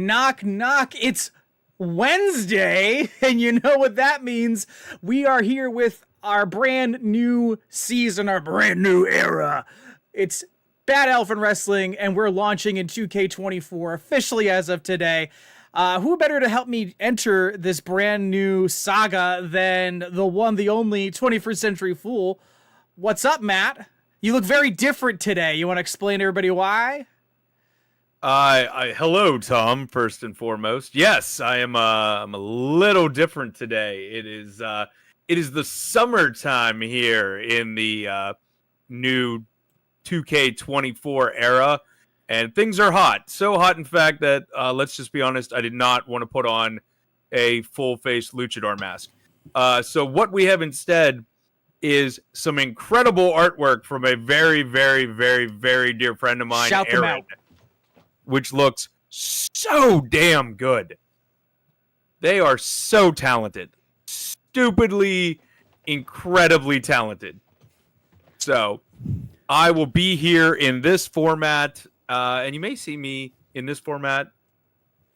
Knock, knock. It's Wednesday, and you know what that means. We are here with our brand new season, our brand new era. It's Bad Elephant Wrestling, and we're launching in 2K24 officially as of today. Who better to help me enter this brand new saga than the one, the only 21st Century Fool? What's up, Matt? You look very different today. You want to explain to everybody why? Hello, Thom, first and foremost. Yes, I'm a little different today. It is the summertime here in the new 2K24 era, and things are hot. So hot, in fact, that let's just be honest, I did not want to put on a full-face luchador mask. So what we have instead is some incredible artwork from a very, very, very, very dear friend of mine, Shout them Aaron, out. which looks so damn good. They are so talented. Stupidly, incredibly talented. So, I will be here in this format, and you may see me in this format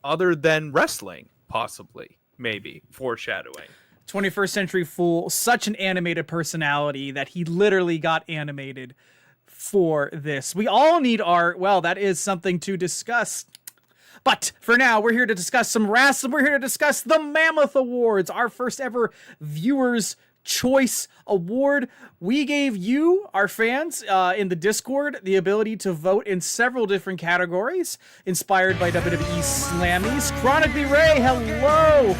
other than wrestling, possibly, maybe, foreshadowing. 21st Century Fool, such an animated personality that he literally got animated for this. We all need art. Well, that is something to discuss. But for now, we're here to discuss some wrestling. We're here to discuss the Mammoth Awards, our first ever Viewers' Choice Award. We gave you, our fans, in the Discord, the ability to vote in several different categories, inspired by WWE Slammies. Chronically Ray, hello!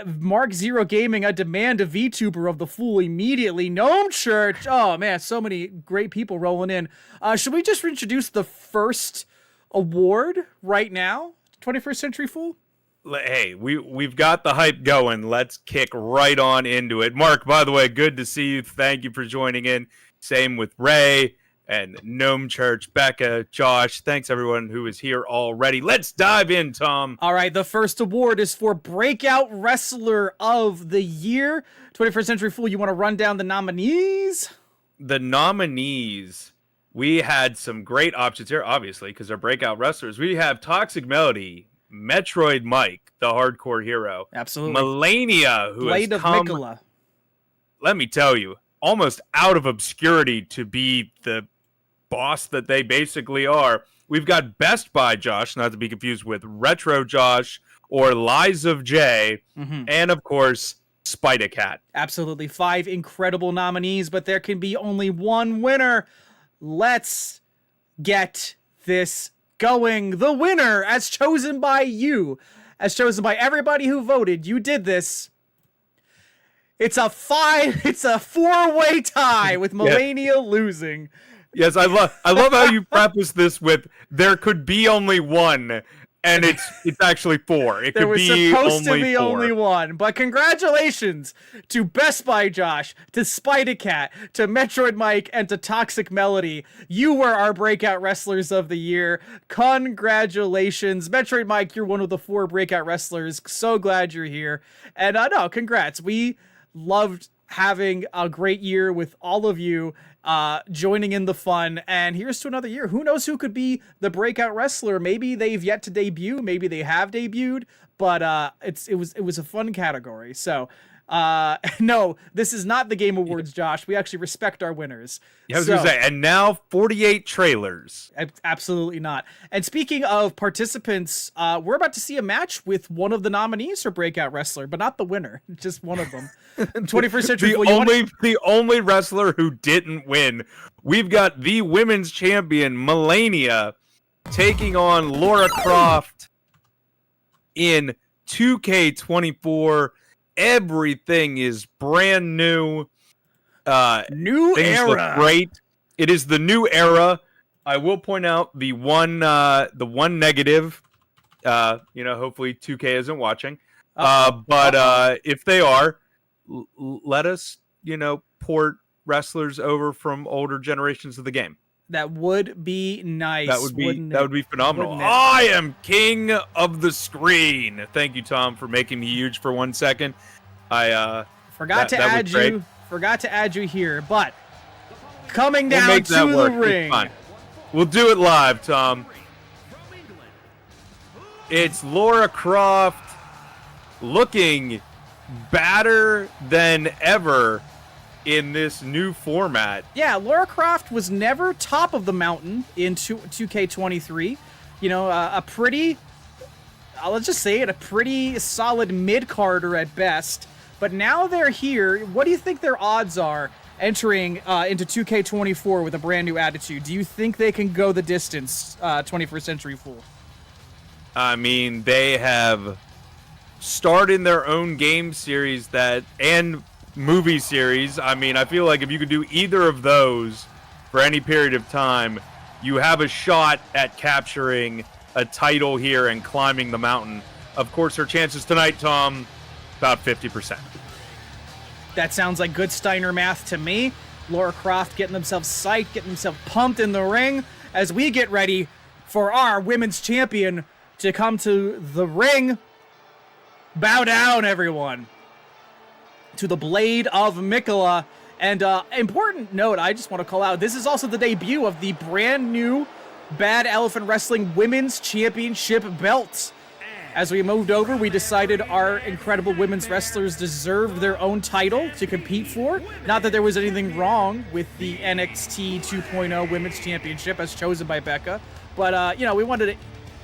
Mark Zero Gaming, I demand a VTuber of the Fool immediately. Gnome Church. Oh man, so many great people rolling in. Should we just introduce the first award right now? 21st Century Fool? Hey, we've got the hype going. Let's kick right on into it. Mark, by the way, good to see you. Thank you for joining in. Same with Ray and Gnome Church, Becca, Josh. Thanks everyone who is here already. Let's dive in, Thom. All right, the first award is for Breakout Wrestler of the Year. 21st Century Fool, you want to run down the nominees? The nominees. We had some great options here, obviously, because they're breakout wrestlers. We have Toxic Melody, Metroid Mike, the hardcore hero. Absolutely. Melania, who Blade has of come, Mikola. let me tell you, almost out of obscurity to be the boss that they basically are. We've got Best Buy Josh, not to be confused with Retro Josh or Lies of J, and of course, Spider-Cat. Absolutely. 5 incredible nominees, but there can be only one winner. Let's get this going. The winner, as chosen by you, as chosen by everybody who voted, you did this. It's a 4-way tie with Melania losing. Yes, I love how you preface this with there could be only one, and it's actually 4. It There could was be supposed to be 4. only one. But congratulations to Best Buy Josh, to Spider-Cat, to Metroid Mike, and to Toxic Melody. You were our breakout wrestlers of the year. Congratulations. Metroid Mike, you're one of the 4 breakout wrestlers. So glad you're here. And no, congrats. We loved having a great year with all of you joining in the fun, and here's to another year. Who knows who could be the breakout wrestler? Maybe they've yet to debut, maybe they have debuted, but it was a fun category. So no, this is not the Game Awards, Josh. We actually respect our winners. Yeah, I was gonna say, and now 48 trailers. Absolutely not. And speaking of participants, we're about to see a match with one of the nominees for breakout wrestler, but not the winner, just one of them. 21st Century Fool, the only wrestler who didn't win. We've got the women's champion Melania taking on Laura Croft in 2K24. Everything is brand new. New things era. look great. It is the new era. I will point out the one negative. Hopefully 2K isn't watching. But if they are, let us, port wrestlers over from older generations of the game. That would be nice. That would be phenomenal. I am king of the screen. Thank you, Thom, for making me huge for 1 second. I forgot to add you here, but coming down to the ring. We'll do it live, Thom. It's Laura Croft looking badder than ever in this new format. Yeah, Laura Croft was never top of the mountain in 2K23. You know, a pretty, let's just say it, a pretty solid mid-carder at best. But now they're here. What do you think their odds are entering into 2K24 with a brand new attitude? Do you think they can go the distance, 21st Century Fool? I mean, they have starred in their own game series and movie series. I mean, I feel like if you could do either of those for any period of time, you have a shot at capturing a title here and climbing the mountain. Of course, her chances tonight, Tom, about 50%. That sounds like good Steiner math to me. Laura Croft getting themselves psyched, getting themselves pumped in the ring as we get ready for our women's champion to come to the ring. Bow down, everyone, to the Blade of Mikola. And important note, I just want to call out, this is also the debut of the brand new Bad Elephant Wrestling Women's Championship belt. As we moved over, we decided our incredible women's wrestlers deserved their own title to compete for. Not that there was anything wrong with the NXT 2.0 Women's Championship as chosen by Becca, but, you know, we wanted to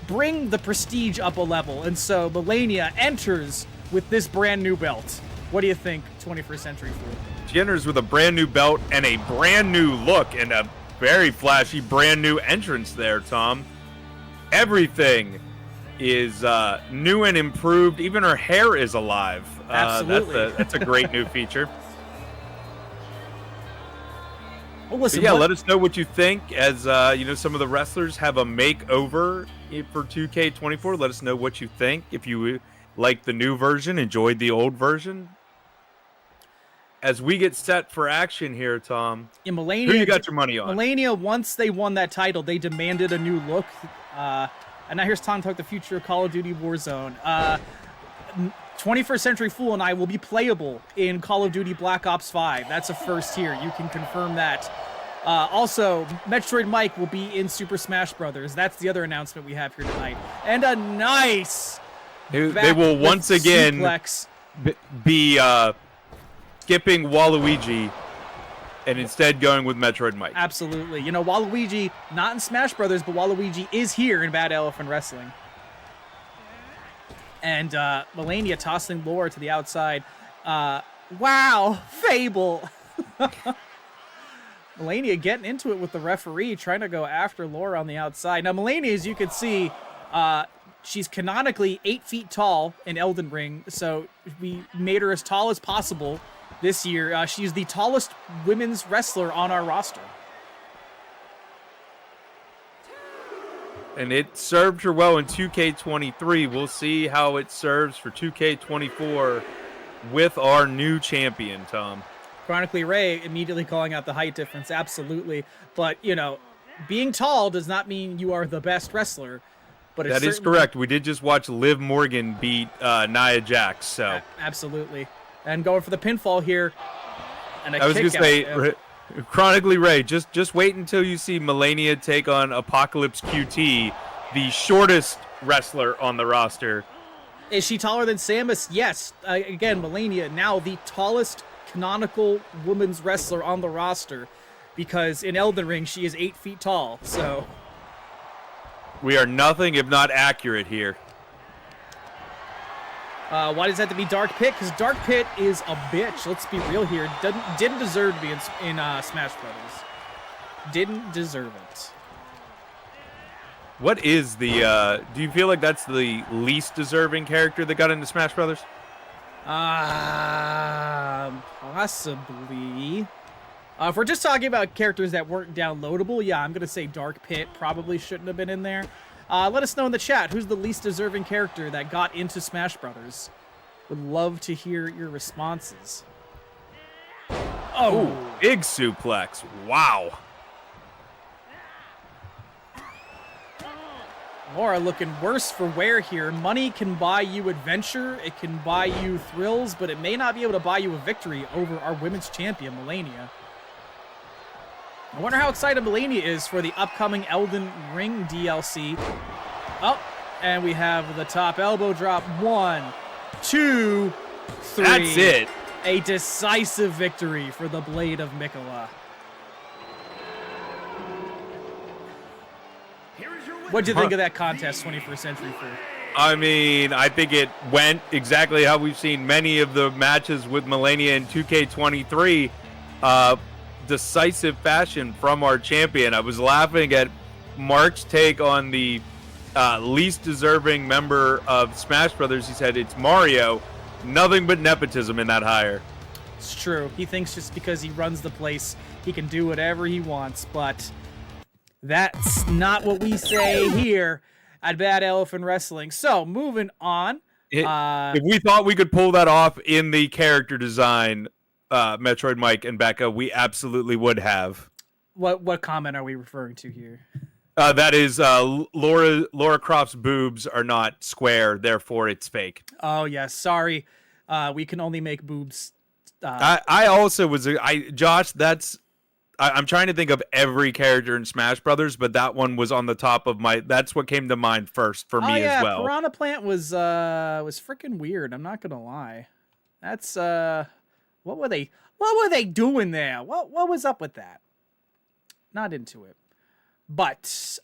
bring the prestige up a level, and so Melania enters with this brand new belt. What do you think, 21st Century Fool? She enters with a brand new belt and a brand new look and a very flashy brand new entrance there, Tom. Everything is new and improved. Even her hair is alive. Absolutely. That's a great new feature. Well, listen, let us know what you think as, you know, some of the wrestlers have a makeover for 2K24. Let us know what you think. If you like the new version, enjoyed the old version. As we get set for action here, Tom, yeah, Melania, who you got your money on? Melania, once they won that title, they demanded a new look. And now here's Tom talk the future of Call of Duty Warzone. 21st Century Fool and I will be playable in Call of Duty Black Ops 5. That's a first here. You can confirm that. Also, Metroid Mike will be in Super Smash Brothers. That's the other announcement we have here tonight. And a nice They will once again suplex. be skipping Waluigi and instead going with Metroid Mike. Absolutely. You know, Waluigi, not in Smash Brothers, but Waluigi is here in Bad Elephant Wrestling. And Melania tossing Laura to the outside. Wow, Fable. Melania getting into it with the referee, trying to go after Laura on the outside. Now, Melania, as you can see, she's canonically 8 feet tall in Elden Ring, so we made her as tall as possible this year. She's the tallest women's wrestler on our roster. And it served her well in 2K23. We'll see how it serves for 2K24 with our new champion, Tom. Chronically Ray immediately calling out the height difference. Absolutely. But, you know, being tall does not mean you are the best wrestler. But that is correct. We did just watch Liv Morgan beat Nia Jax. So absolutely. And going for the pinfall here. And I was going to say, Chronically Ray, just wait until you see Melania take on Apocalypse QT, the shortest wrestler on the roster. Is she taller than Samus? Yes. Again, Melania, now the tallest canonical women's wrestler on the roster, because in Elden Ring, she is 8 feet tall, so... We are nothing if not accurate here. Why does that have to be Dark Pit? Because Dark Pit is a bitch. Let's be real here. Didn't deserve to be in Smash Brothers. Didn't deserve it. What is the, do you feel like that's the least deserving character that got into Smash Brothers? Possibly. If we're just talking about characters that weren't downloadable, yeah, I'm going to say Dark Pit probably shouldn't have been in there. Let us know in the chat, who's the least deserving character that got into Smash Brothers? Would love to hear your responses. Oh, ooh, big suplex. Wow. Laura looking worse for wear here. Money can buy you adventure, it can buy you thrills, but it may not be able to buy you a victory over our women's champion, Melania. I wonder how excited Melania is for the upcoming Elden Ring DLC. Oh, And we have the top elbow drop. 1, 2, 3. That's it. A decisive victory for the Blade of Mikola. What'd you think of that contest, 21st Century Fool? I mean, I think it went exactly how we've seen many of the matches with Melania in 2K23. Decisive fashion from our champion. I was laughing at Mark's take on the least deserving member of Smash Brothers. He said it's Mario. Nothing but nepotism in that hire. It's true. He thinks just because he runs the place, he can do whatever he wants, but that's not what we say here at Bad Elephant Wrestling. So, moving on. If we thought we could pull that off in the character design, Metroid Mike and Becca, we absolutely would have. What comment are we referring to here? That is, Laura Croft's boobs are not square, therefore it's fake. Oh, yes. Sorry. We can only make boobs. I also was... Josh, that's... I'm trying to think of every character in Smash Brothers, but that one was on the top of my... That's what came to mind first for me as well. Piranha Plant was freaking weird. I'm not gonna lie. That's what were they doing there? What was up with that? Not into it. But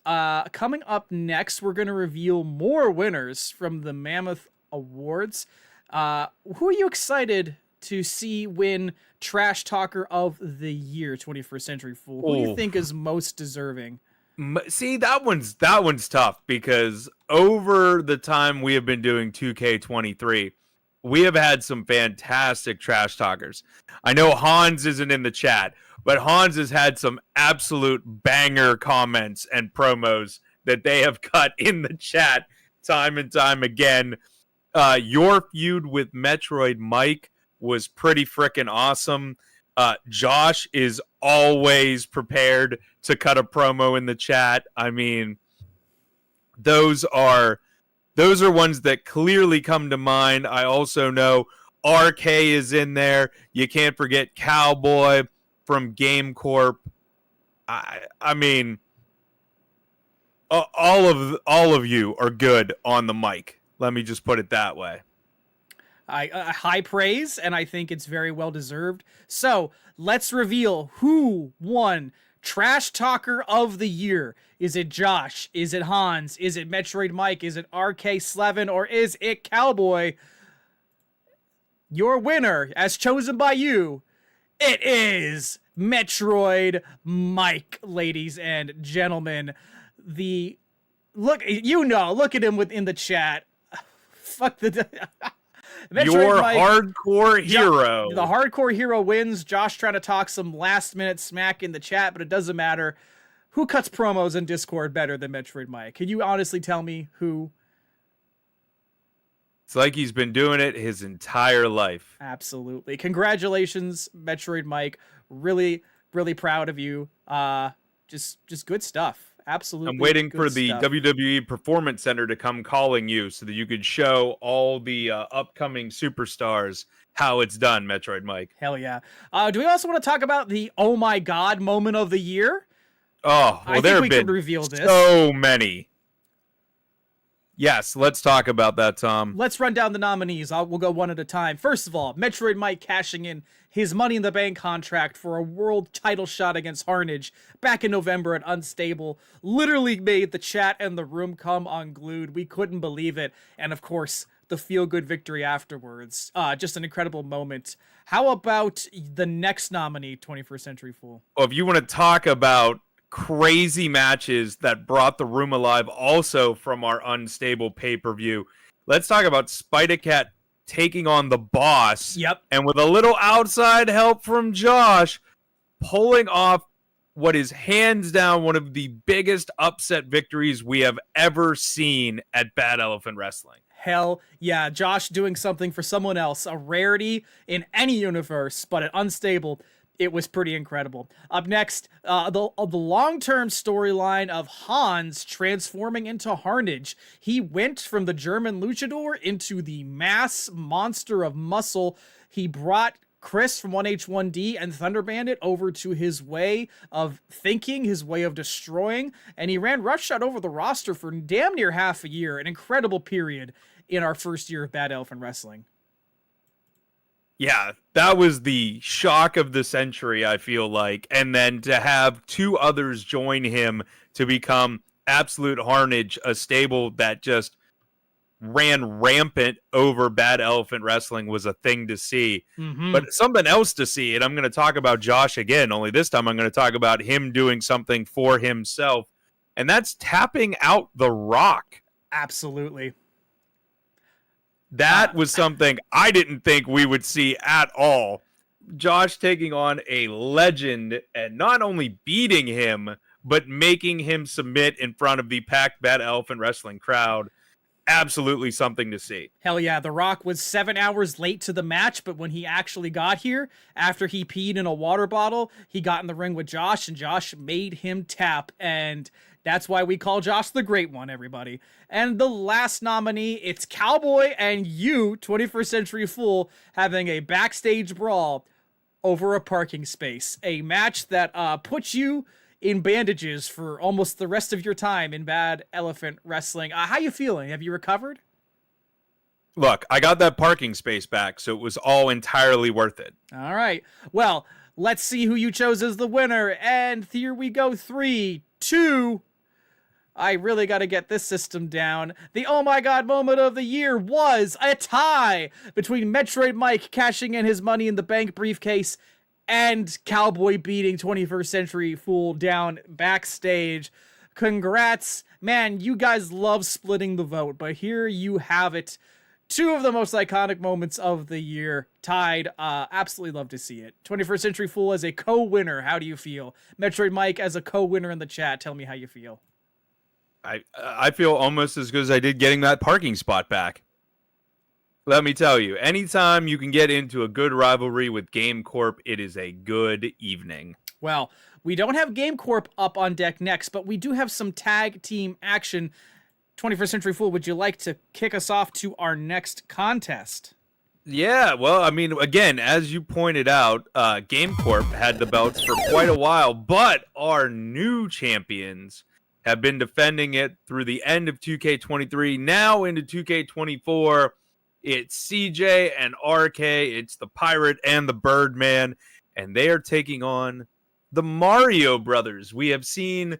coming up next, we're gonna reveal more winners from the Mammoth Awards. Who are you excited to see win Trash Talker of the Year, 21st Century Fool? Who do you think is most deserving? See, that one's tough because over the time we have been doing 2K23, we have had some fantastic Trash Talkers. I know Hans isn't in the chat, but Hans has had some absolute banger comments and promos that they have cut in the chat time and time again. Your feud with Metroid Mike was pretty freaking awesome. Josh is always prepared to cut a promo in the chat. I mean, those are ones that clearly come to mind. I also know RK is in there. You can't forget Cowboy from Game Corp. I mean, all of you are good on the mic. Let me just put it that way. High praise, and I think it's very well deserved. So let's reveal who won Trash Talker of the Year. Is it Josh? Is it Hans? Is it Metroid Mike? Is it RK Slevin? Or is it Cowboy? Your winner, as chosen by you, it is Metroid Mike, ladies and gentlemen. Look at him in the chat. Fuck the... Your hardcore hero. The hardcore hero wins. Josh trying to talk some last minute smack in the chat, but it doesn't matter. Who cuts promos in Discord better than Metroid Mike? Can you honestly tell me who? It's like he's been doing it his entire life. Absolutely. Congratulations, Metroid Mike. Really, really proud of you. Just good stuff. Absolutely. I'm waiting for the WWE Performance Center to come calling you so that you could show all the upcoming superstars how it's done, Metroid Mike. Hell yeah. Do we also want to talk about the oh my god moment of the year? Oh, well, there have been so many. Yes, let's talk about that, Tom. Let's run down the nominees. We'll go one at a time. First of all, Metroid Mike cashing in his Money in the Bank contract for a world title shot against Harnage back in November at Unstable. Literally made the chat and the room come unglued. We couldn't believe it. And of course, the feel-good victory afterwards. Just an incredible moment. How about the next nominee, 21st Century Fool? Well, if you want to talk about crazy matches that brought the room alive also from our Unstable pay-per-view, let's talk about Spider-Cat taking on the Boss. Yep. And with a little outside help from Josh, pulling off what is hands down one of the biggest upset victories we have ever seen at Bad Elephant Wrestling. Hell yeah, Josh doing something for someone else, a rarity in any universe, but at Unstable, it was pretty incredible. Up next, the long-term storyline of Hans transforming into Harnage. He went from the German luchador into the mass monster of muscle. He brought Chris from 1H1D and Thunder Bandit over to his way of thinking, his way of destroying, and he ran roughshod over the roster for damn near half a year, an incredible period in our first year of Bad Elephant Wrestling. Yeah, that was the shock of the century, I feel like. And then to have two others join him to become Absolute Carnage, a stable that just ran rampant over Bad Elephant Wrestling, was a thing to see. But something else to see, and I'm going to talk about Josh again, only this time I'm going to talk about him doing something for himself, and that's tapping out The Rock. Absolutely. That was something I didn't think we would see at all. Josh taking on a legend and not only beating him, but making him submit in front of the packed Bad Elephant Wrestling crowd. Absolutely something to see. Hell yeah, The Rock was 7 hours late to the match, but when he actually got here, after he peed in a water bottle, he got in the ring with Josh, and Josh made him tap, and that's why we call Josh the Great One, everybody. And the last nominee, it's Cowboy and you, 21st Century Fool, having a backstage brawl over a parking space. A match that puts you in bandages for almost the rest of your time in Bad Elephant Wrestling. How you feeling? Have you recovered? Look, I got that parking space back, so it was all entirely worth it. All right. Well, let's see who you chose as the winner. And here we go. 3, 2... I really got to get this system down. The oh my god moment of the year was a tie between Metroid Mike cashing in his Money in the Bank briefcase and Cowboy beating 21st Century Fool down backstage. Congrats. Man, you guys love splitting the vote, but here you have it. 2 of the most iconic moments of the year tied. Absolutely love to see it. 21st Century Fool as a co-winner. How do you feel? Metroid Mike as a co-winner in the chat. Tell me how you feel. I feel almost as good as I did getting that parking spot back. Let me tell you, anytime you can get into a good rivalry with Game Corp, it is a good evening. Well, we don't have Game Corp up on deck next, but we do have some tag team action. 21st Century Fool, would you like to kick us off to our next contest? Yeah, well, I mean, again, as you pointed out, Game Corp had the belts for quite a while, but our new champions have been defending it through the end of 2K23, now into 2K24. It's CJ and RK, it's the Pirate and the Birdman, and they are taking on the Mario Brothers. We have seen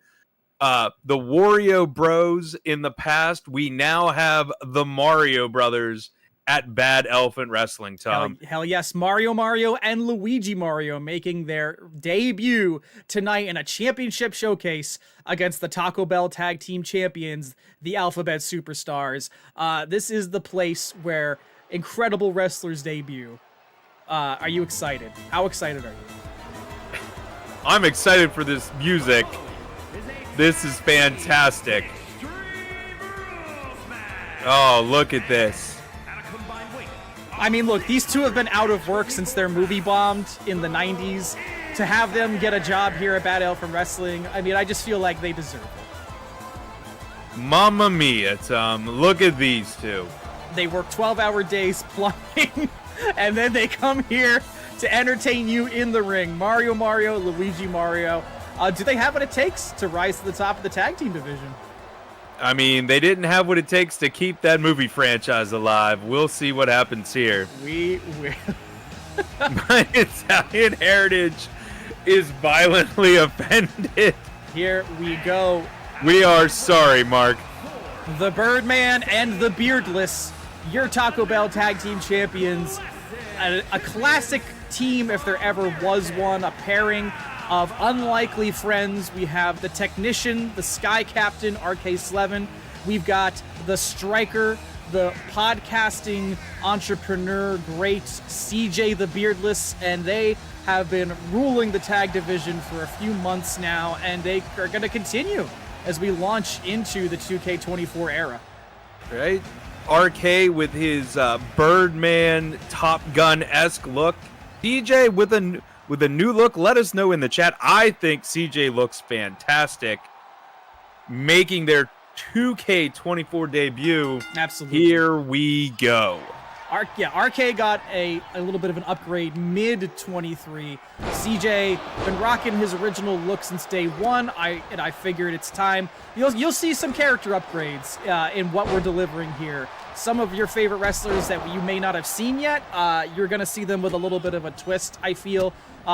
the Wario Bros in the past. We now have the Mario Brothers at Bad Elephant Wrestling, Tom. Hell yes, Mario and Luigi Mario making their debut tonight in a championship showcase against the Taco Bell Tag Team Champions, the Alphabet Superstars. This is the place where incredible wrestlers debut. Are you excited? How excited are you? I'm excited for this music. This is fantastic. Oh, look at this. I mean, look, these two have been out of work since their movie bombed in the 90s. To have them get a job here at Bad Elephant Wrestling, I mean, I just feel like they deserve it. Mamma mia, Tom. Look at these two. They work 12-hour days plumbing, and then they come here to entertain you in the ring. Mario, Luigi Mario. Do they have what it takes to rise to the top of the tag team division? I mean, they didn't have what it takes to keep that movie franchise alive. We'll see what happens here. We will. My Italian heritage is violently offended. Here we go. We are sorry, Mark. The Birdman and the Beardless, your Taco Bell Tag Team Champions. A classic team if there ever was one, a pairing of unlikely friends. We have the technician, the Sky Captain, RK-11. We've got the striker, the podcasting entrepreneur, great CJ the Beardless, and they have been ruling the tag division for a few months now, and they are going to continue as we launch into the 2K24 era. Right? RK with his Birdman Top Gun-esque look. DJ with a new look. Let us know in the chat. I think CJ looks fantastic. Making their 2K24 debut. Absolutely. Here we go. RK got a little bit of an upgrade mid-23. CJ been rocking his original look since day one. I figured it's time. You'll see some character upgrades in what we're delivering here. Some of your favorite wrestlers that you may not have seen yet, you're gonna see them with a little bit of a twist, I feel.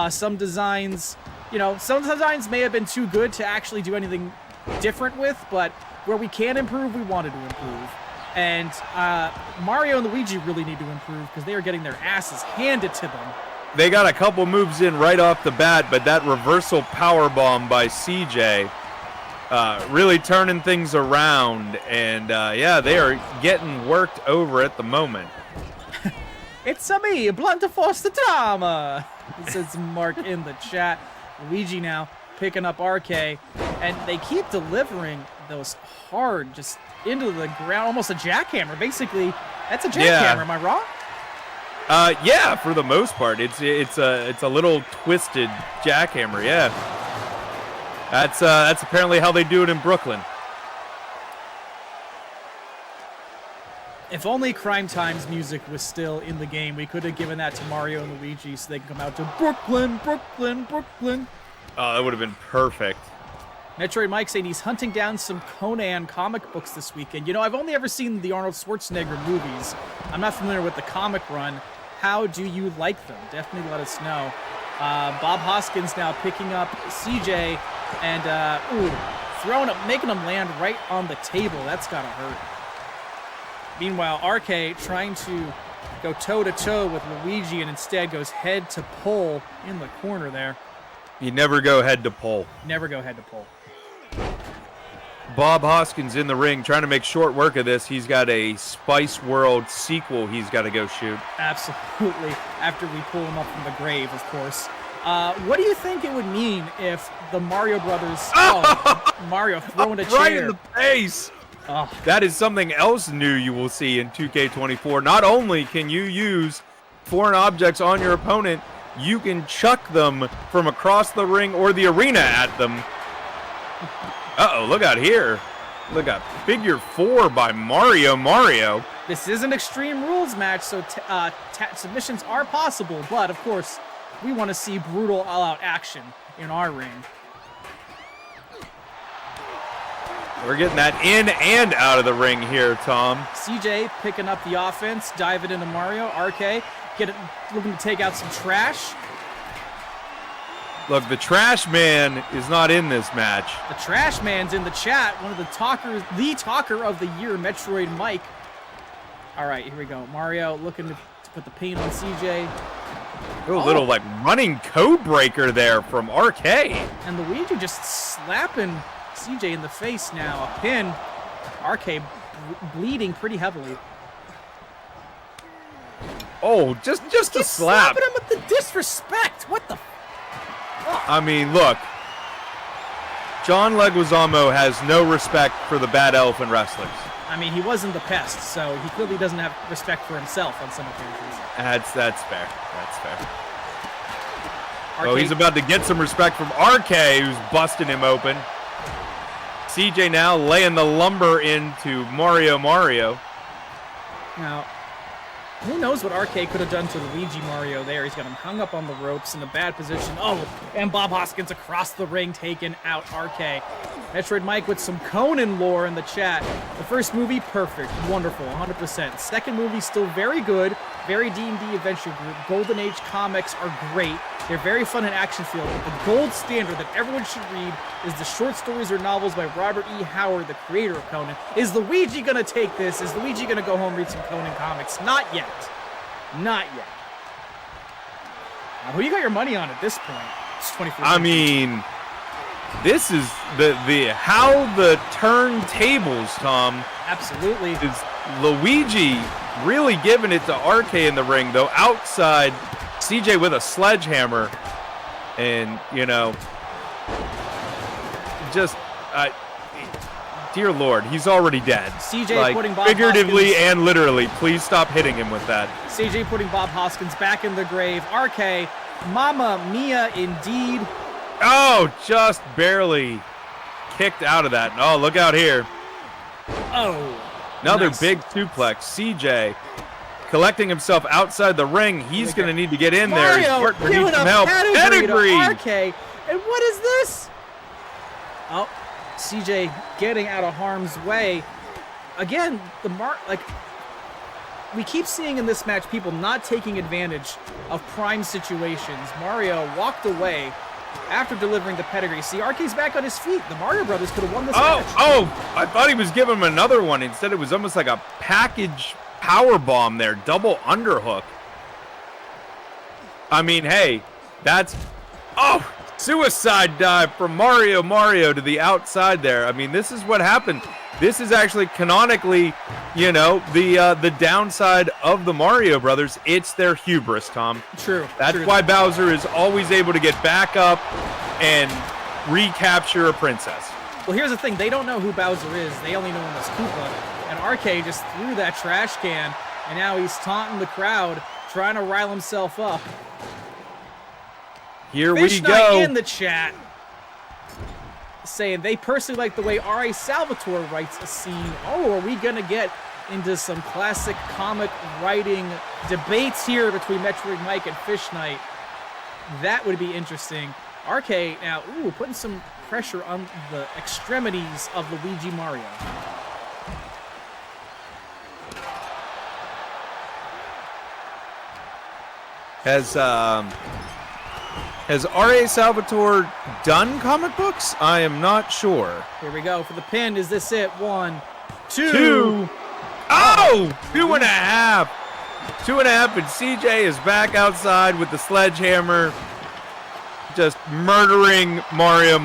Some designs may have been too good to actually do anything different with, but where we can improve, we wanted to improve. And Mario and Luigi really need to improve because they are getting their asses handed to them. They got a couple moves in right off the bat, but that reversal powerbomb by CJ really turning things around. And yeah, they are getting worked over at the moment. It's me, Blunt Force the Thom. Says Mark in the chat. Luigi now picking up RK, and they keep delivering those hard, just into the ground, almost a jackhammer. Basically, that's a jackhammer. Am I wrong? Yeah, for the most part, it's a little twisted jackhammer. Yeah, that's apparently how they do it in Brooklyn. If only Crime Time's music was still in the game, we could have given that to Mario and Luigi so they can come out to Brooklyn, Brooklyn, Brooklyn. Oh, that would have been perfect. Metroid Mike saying he's hunting down some Conan comic books this weekend. You know, I've only ever seen the Arnold Schwarzenegger movies. I'm not familiar with the comic run. How do you like them? Definitely let us know. Bob Hoskins now picking up CJ and throwing up, making him land right on the table. That's gotta hurt. Meanwhile, RK trying to go toe-to-toe with Luigi and instead goes head to pole in the corner there. You never go head to pole. Never go head to pole. Bob Hoskins in the ring trying to make short work of this. He's got a Spice World sequel he's got to go shoot. Absolutely. After we pull him up from the grave, of course. What do you think it would mean if the Mario Brothers... Mario throwing a chair. Right in the face. Oh. That is something else new you will see in 2K24. Not only can you use foreign objects on your opponent, you can chuck them from across the ring or the arena at them. Uh-oh, look out here. Look at figure 4 by Mario. This is an Extreme Rules match, so submissions are possible, but of course, we want to see brutal all-out action in our ring. We're getting that in and out of the ring here, Tom. CJ picking up the offense, diving into Mario. RK looking to take out some trash. Look, the Trash Man is not in this match. The Trash Man's in the chat. One of the talker of the year, Metroid Mike. All right, here we go. Mario looking to put the pain on CJ. A little like running code breaker there from RK. And Luigi just slapping CJ in the face now. A pin. RK bleeding pretty heavily. Oh, just a slap. Slapping him with the disrespect. What the? I mean, look. John Leguizamo has no respect for the bad elephant wrestlers. I mean, he wasn't the pest, so he clearly doesn't have respect for himself on some occasions. That's fair. That's fair. RK. Oh, he's about to get some respect from RK, who's busting him open. CJ now laying the lumber into Mario. Now, who knows what RK could have done to Luigi Mario there. He's got him hung up on the ropes in a bad position. Oh, and Bob Hoskins across the ring taking out RK. Metroid Mike with some Conan lore in the chat. The first movie, perfect, wonderful, 100%. Second movie, still very good, very D&D adventure group. Golden Age comics are great. They're very fun and action-filled. But the gold standard that everyone should read is the short stories or novels by Robert E. Howard, the creator of Conan. Is Luigi going to take this? Is Luigi going to go home and read some Conan comics? Not yet. Not yet. Who you got your money on at this point? It's 24. I mean, this is the how the turntables, Tom. Absolutely. Is Luigi really giving it to RK in the ring, though outside CJ with a sledgehammer, and you know, just dear Lord, he's already dead. CJ like, putting Bob figuratively Hoskins, and literally. Please stop hitting him with that. CJ putting Bob Hoskins back in the grave. RK, Mamma Mia indeed. Oh, just barely kicked out of that. Oh, look out here. Oh. Another nice. big suplex. CJ collecting himself outside the ring. He's going to need to get in there. His Mario partner needs giving some a help. pedigree to RK. And what is this? Oh, CJ getting out of harm's way. Again, we keep seeing in this match people not taking advantage of prime situations. Mario walked away after delivering the pedigree. See, RK's back on his feet. The Mario Brothers could have won this match. Oh, I thought he was giving him another one. Instead, it was almost like a package power bomb there, double underhook. I mean, hey, that's suicide dive from Mario to the outside there. I mean, this is what happened. This is actually canonically, the downside of the Mario Brothers. It's their hubris, Tom. True. That's why Bowser is always able to get back up and recapture a princess. Well, here's the thing. They don't know who Bowser is. They only know him as Koopa. And RK just threw that trash can, and now he's taunting the crowd, trying to rile himself up. Here Fish we Knight go. In the chat, saying they personally like the way R.A. Salvatore writes a scene. Oh, are we going to get into some classic comic writing debates here between Metroid Mike and Fish Knight? That would be interesting. RK now, putting some pressure on the extremities of Luigi Mario. Has R.A. Salvatore done comic books? I am not sure. Here we go for the pin. Is this it? 1, 2. 2. Oh! 2.5. 2.5, and CJ is back outside with the sledgehammer, just murdering Mario.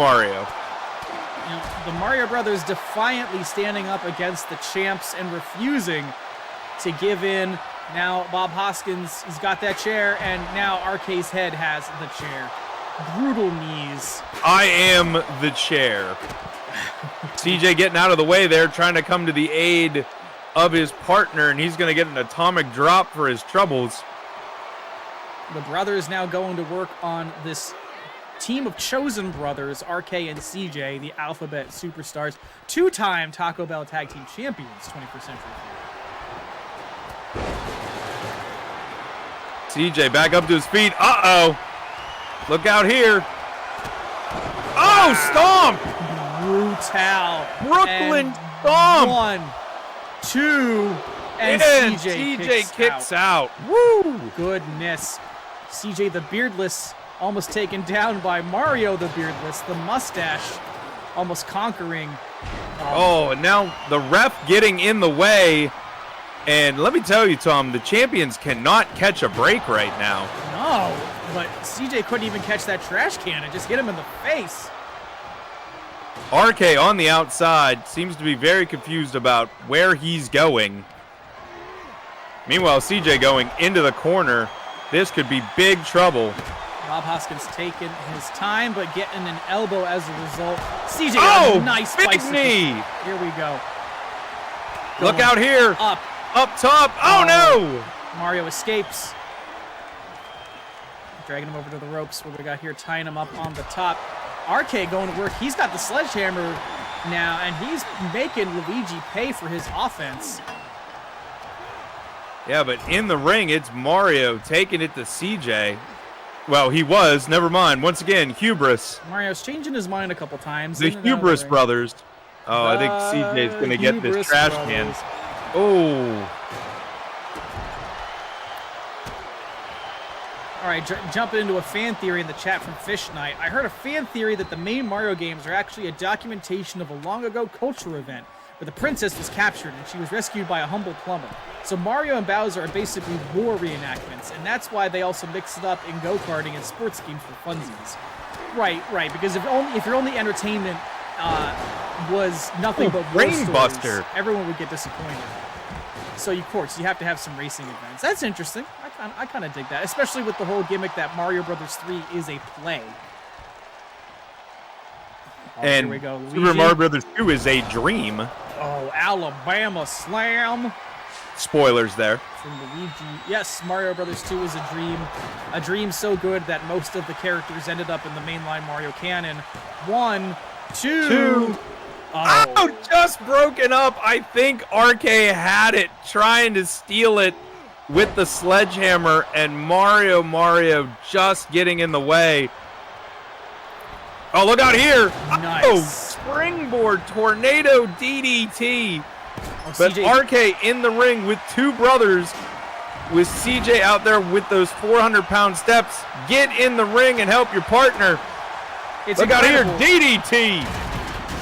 The Mario Brothers defiantly standing up against the champs and refusing to give in. Now Bob Hoskins, he's got that chair, and now RK's head has the chair. Brutal knees. I am the chair. CJ getting out of the way there, trying to come to the aid of his partner, and he's going to get an atomic drop for his troubles. The brothers now going to work on this team of chosen brothers, RK and CJ, the Alphabet Superstars, 2-time Taco Bell Tag Team Champions, 21st Century. CJ back up to his feet. Uh-oh. Look out here. Oh, stomp! Brutal. Brooklyn stomp. 1, 2, and CJ kicks out. Woo! Goodness. CJ the Beardless almost taken down by Mario the Beardless. The mustache almost conquering. And now the ref getting in the way. And let me tell you, Tom, the champions cannot catch a break right now. No, but CJ couldn't even catch that trash can. It just hit him in the face. RK on the outside seems to be very confused about where he's going. Meanwhile, CJ going into the corner. This could be big trouble. Bob Hoskins taking his time, but getting an elbow as a result. CJ got a nice big knee. Here we go. Look out here. Up top. Oh, no. Mario escapes. Dragging him over to the ropes. What we got here, tying him up on the top. RK going to work. He's got the sledgehammer now, and he's making Luigi pay for his offense. Yeah, but in the ring, it's Mario taking it to CJ. Well, he was. Never mind. Once again, hubris. Mario's changing his mind a couple times. The Hubris Brothers. Oh, I think CJ's going to get this trash can. Oh. All right, jumping into a fan theory in the chat from Fish Knight. I heard a fan theory that the main Mario games are actually a documentation of a long-ago culture event where the princess was captured and she was rescued by a humble plumber. So Mario and Bowser are basically war reenactments, and that's why they also mix it up in go-karting and sports games for funsies. Right, because if your only entertainment was nothing but war stories, everyone would get disappointed. So, of course, you have to have some racing events. That's interesting. I kind of dig that, especially with the whole gimmick that Mario Brothers 3 is a play. And here we go. Super Mario Brothers 2 is a dream. Oh, Alabama Slam. Spoilers there. From Luigi. Yes, Mario Brothers 2 is a dream. A dream so good that most of the characters ended up in the mainline Mario canon. 1, 2. Oh, just broken up. I think RK had it, trying to steal it. with the sledgehammer, and Mario just getting in the way. Oh, look out here. Nice. Oh, springboard tornado DDT. Oh, But CJ, RK in the ring with two brothers, with CJ out there with those 400-pound steps. Get in the ring and help your partner. it's Look out here, incredible. DDT.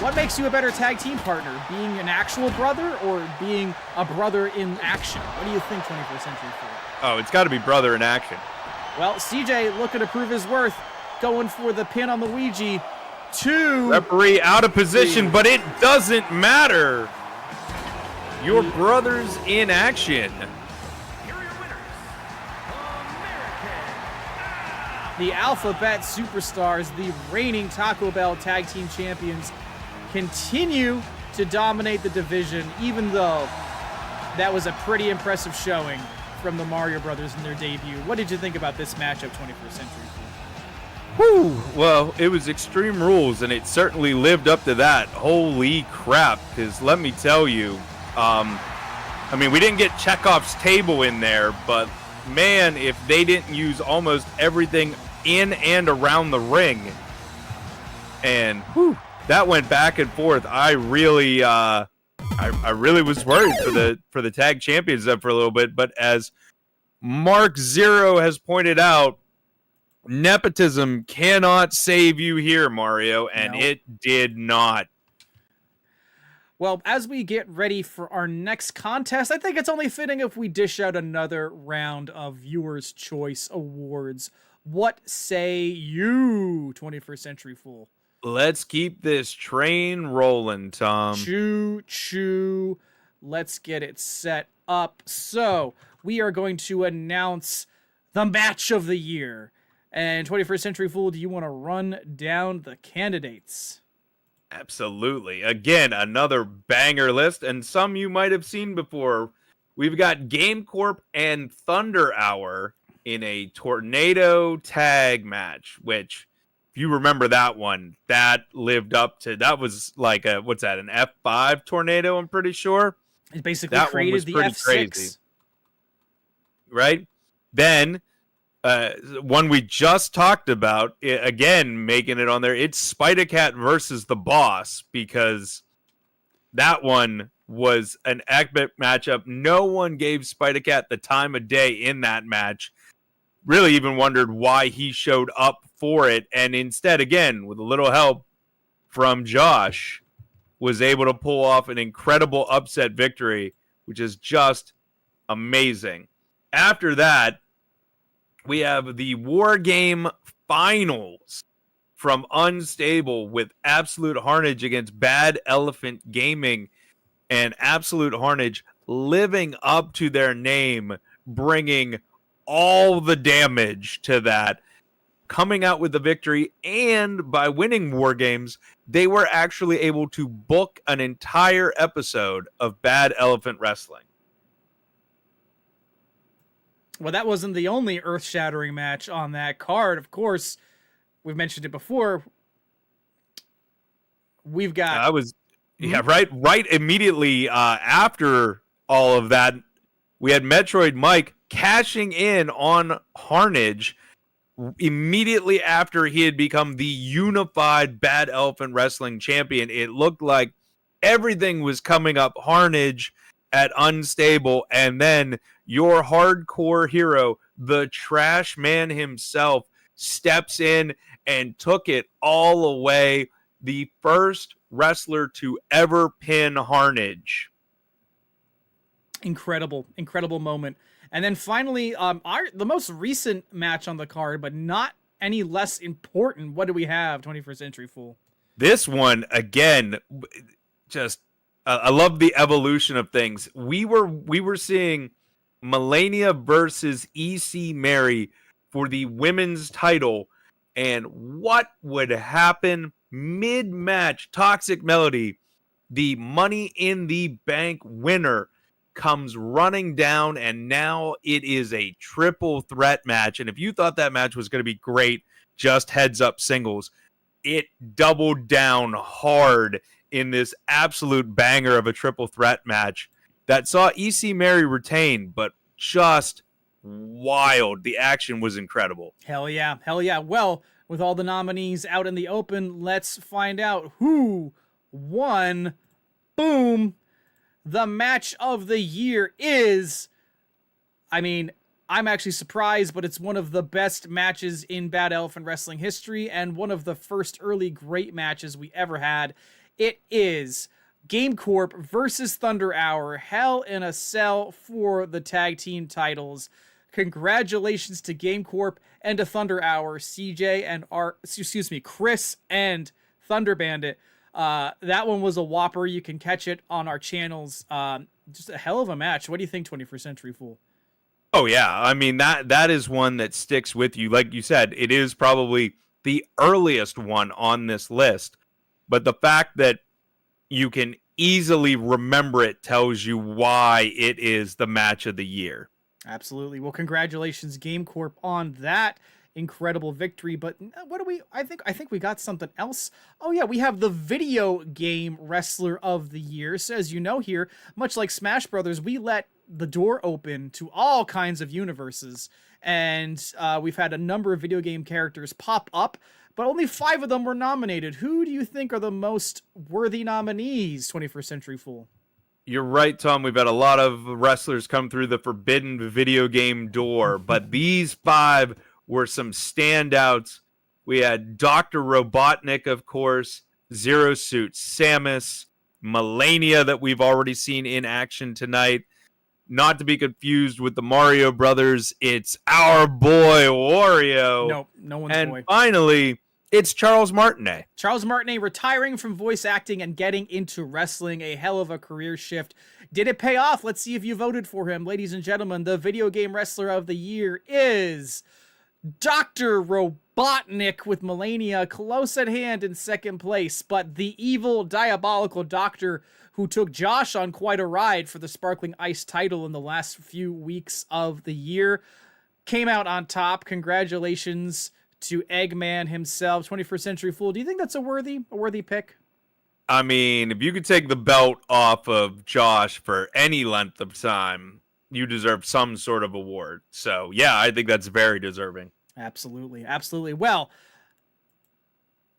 What makes you a better tag team partner? Being an actual brother or being a brother in action? What do you think, 21st Century Fool? Oh, it's got to be brother in action. Well, CJ looking to prove his worth, going for the pin on the Ouija. 2. Referee out of position, but it doesn't matter. Your brothers in action. The Alphabet Superstars, the reigning Taco Bell Tag Team Champions, continue to dominate the division, even though that was a pretty impressive showing from the Mario Brothers in their debut. What did you think about this matchup, 21st Century? Whew. Well, it was Extreme Rules, and it certainly lived up to that. Holy crap, because let me tell you, I mean, we didn't get Chekhov's table in there, but man, if they didn't use almost everything in and around the ring, and that went back and forth. I really was worried for the tag champions there for a little bit, but as Mark Zero has pointed out, nepotism cannot save you here, Mario, and it did not. Well, as we get ready for our next contest, I think it's only fitting if we dish out another round of Viewers' Choice Awards. What say you, 21st Century Fool? Let's keep this train rolling, Tom. Choo choo. Let's get it set up. So, we are going to announce the match of the year. And 21st Century Fool, do you want to run down the candidates? Absolutely. Again, another banger list, and some you might have seen before. We've got Game Corp and Thunder Hour in a tornado tag match, which, if you remember that one, that lived up to, that was like a, what's that, an F5 tornado, I'm pretty sure? It basically That one created was the pretty F6. crazy. Right? Then, one we just talked about, again, making it on there, it's Spider-Cat versus the Boss, because that one was an epic matchup. No one gave Spider-Cat the time of day in that match. Really even wondered why he showed up for it, and instead, again, with a little help from Josh, was able to pull off an incredible upset victory, which is just amazing. After that, we have the War Game Finals from Unstable with Absolute Harnage against Bad Elephant Gaming. And Absolute Harnage living up to their name, bringing all the damage to that, coming out with the victory. And by winning War Games, they were actually able to book an entire episode of Bad Elephant Wrestling. Well, that wasn't the only earth-shattering match on that card. Of course, we've mentioned it before. We've got... right immediately after all of that, we had Metroid Mike cashing in on Harnage immediately after he had become the unified Bad Elephant Wrestling champion. It looked like everything was coming up Harnage at Unstable, and then your hardcore hero, the Trash Man himself, steps in and took it all away. The first wrestler to ever pin Harnage. Incredible moment. And then finally, the most recent match on the card, but not any less important. What do we have, 21st Century Fool? This one, again, just I love the evolution of things. We were seeing Melania versus EC Mary for the women's title, and what would happen mid-match? Toxic Melody, the Money in the Bank winner, comes running down, and now it is a triple threat match. And if you thought that match was going to be great, just heads up singles, it doubled down hard in this absolute banger of a triple threat match that saw EC Mary retain, but just wild. The action was incredible. Hell yeah. Hell yeah. Well, with all the nominees out in the open, let's find out who won. Boom. The match of the year is, I mean, I'm actually surprised, but it's one of the best matches in Bad Elephant Wrestling history and one of the first early great matches we ever had. It is Game Corp versus Thunder Hour, Hell in a Cell for the tag team titles. Congratulations to Game Corp and to Thunder Hour, Chris and Thunder Bandit. That one was a whopper. You can catch it on our channels. Just a hell of a match. What do you think, 21st Century Fool? Oh yeah, I mean that is one that sticks with you. Like you said, it is probably the earliest one on this list, but the fact that you can easily remember it tells you why it is the match of the year. Absolutely. Well, congratulations, Game Corp, on that incredible victory. But what do we? I think we got something else. Oh yeah, we have the Video Game Wrestler of the Year. So as you know here, much like Smash Brothers, we let the door open to all kinds of universes, and we've had a number of video game characters pop up, but only 5 of them were nominated. Who do you think are the most worthy nominees, 21st Century Fool? You're right, Tom. We've had a lot of wrestlers come through the forbidden video game door, but these 5 were some standouts. We had Dr. Robotnik, of course, Zero Suit Samus, Melania that we've already seen in action tonight. Not to be confused with the Mario Brothers, it's our boy Wario. Nope, no one's and boy. Finally, it's Charles Martinet. Charles Martinet retiring from voice acting and getting into wrestling. A hell of a career shift. Did it pay off? Let's see if you voted for him. Ladies and gentlemen, the Video Game Wrestler of the Year is Dr. Robotnik, with Melania close at hand in second place. But the evil, diabolical doctor who took Josh on quite a ride for the Sparkling Ice title in the last few weeks of the year, came out on top. Congratulations to Eggman himself. 21st Century Fool, do you think that's a worthy pick? I mean, if you could take the belt off of Josh for any length of time, you deserve some sort of award. So, yeah, I think that's very deserving. Absolutely, absolutely. Well,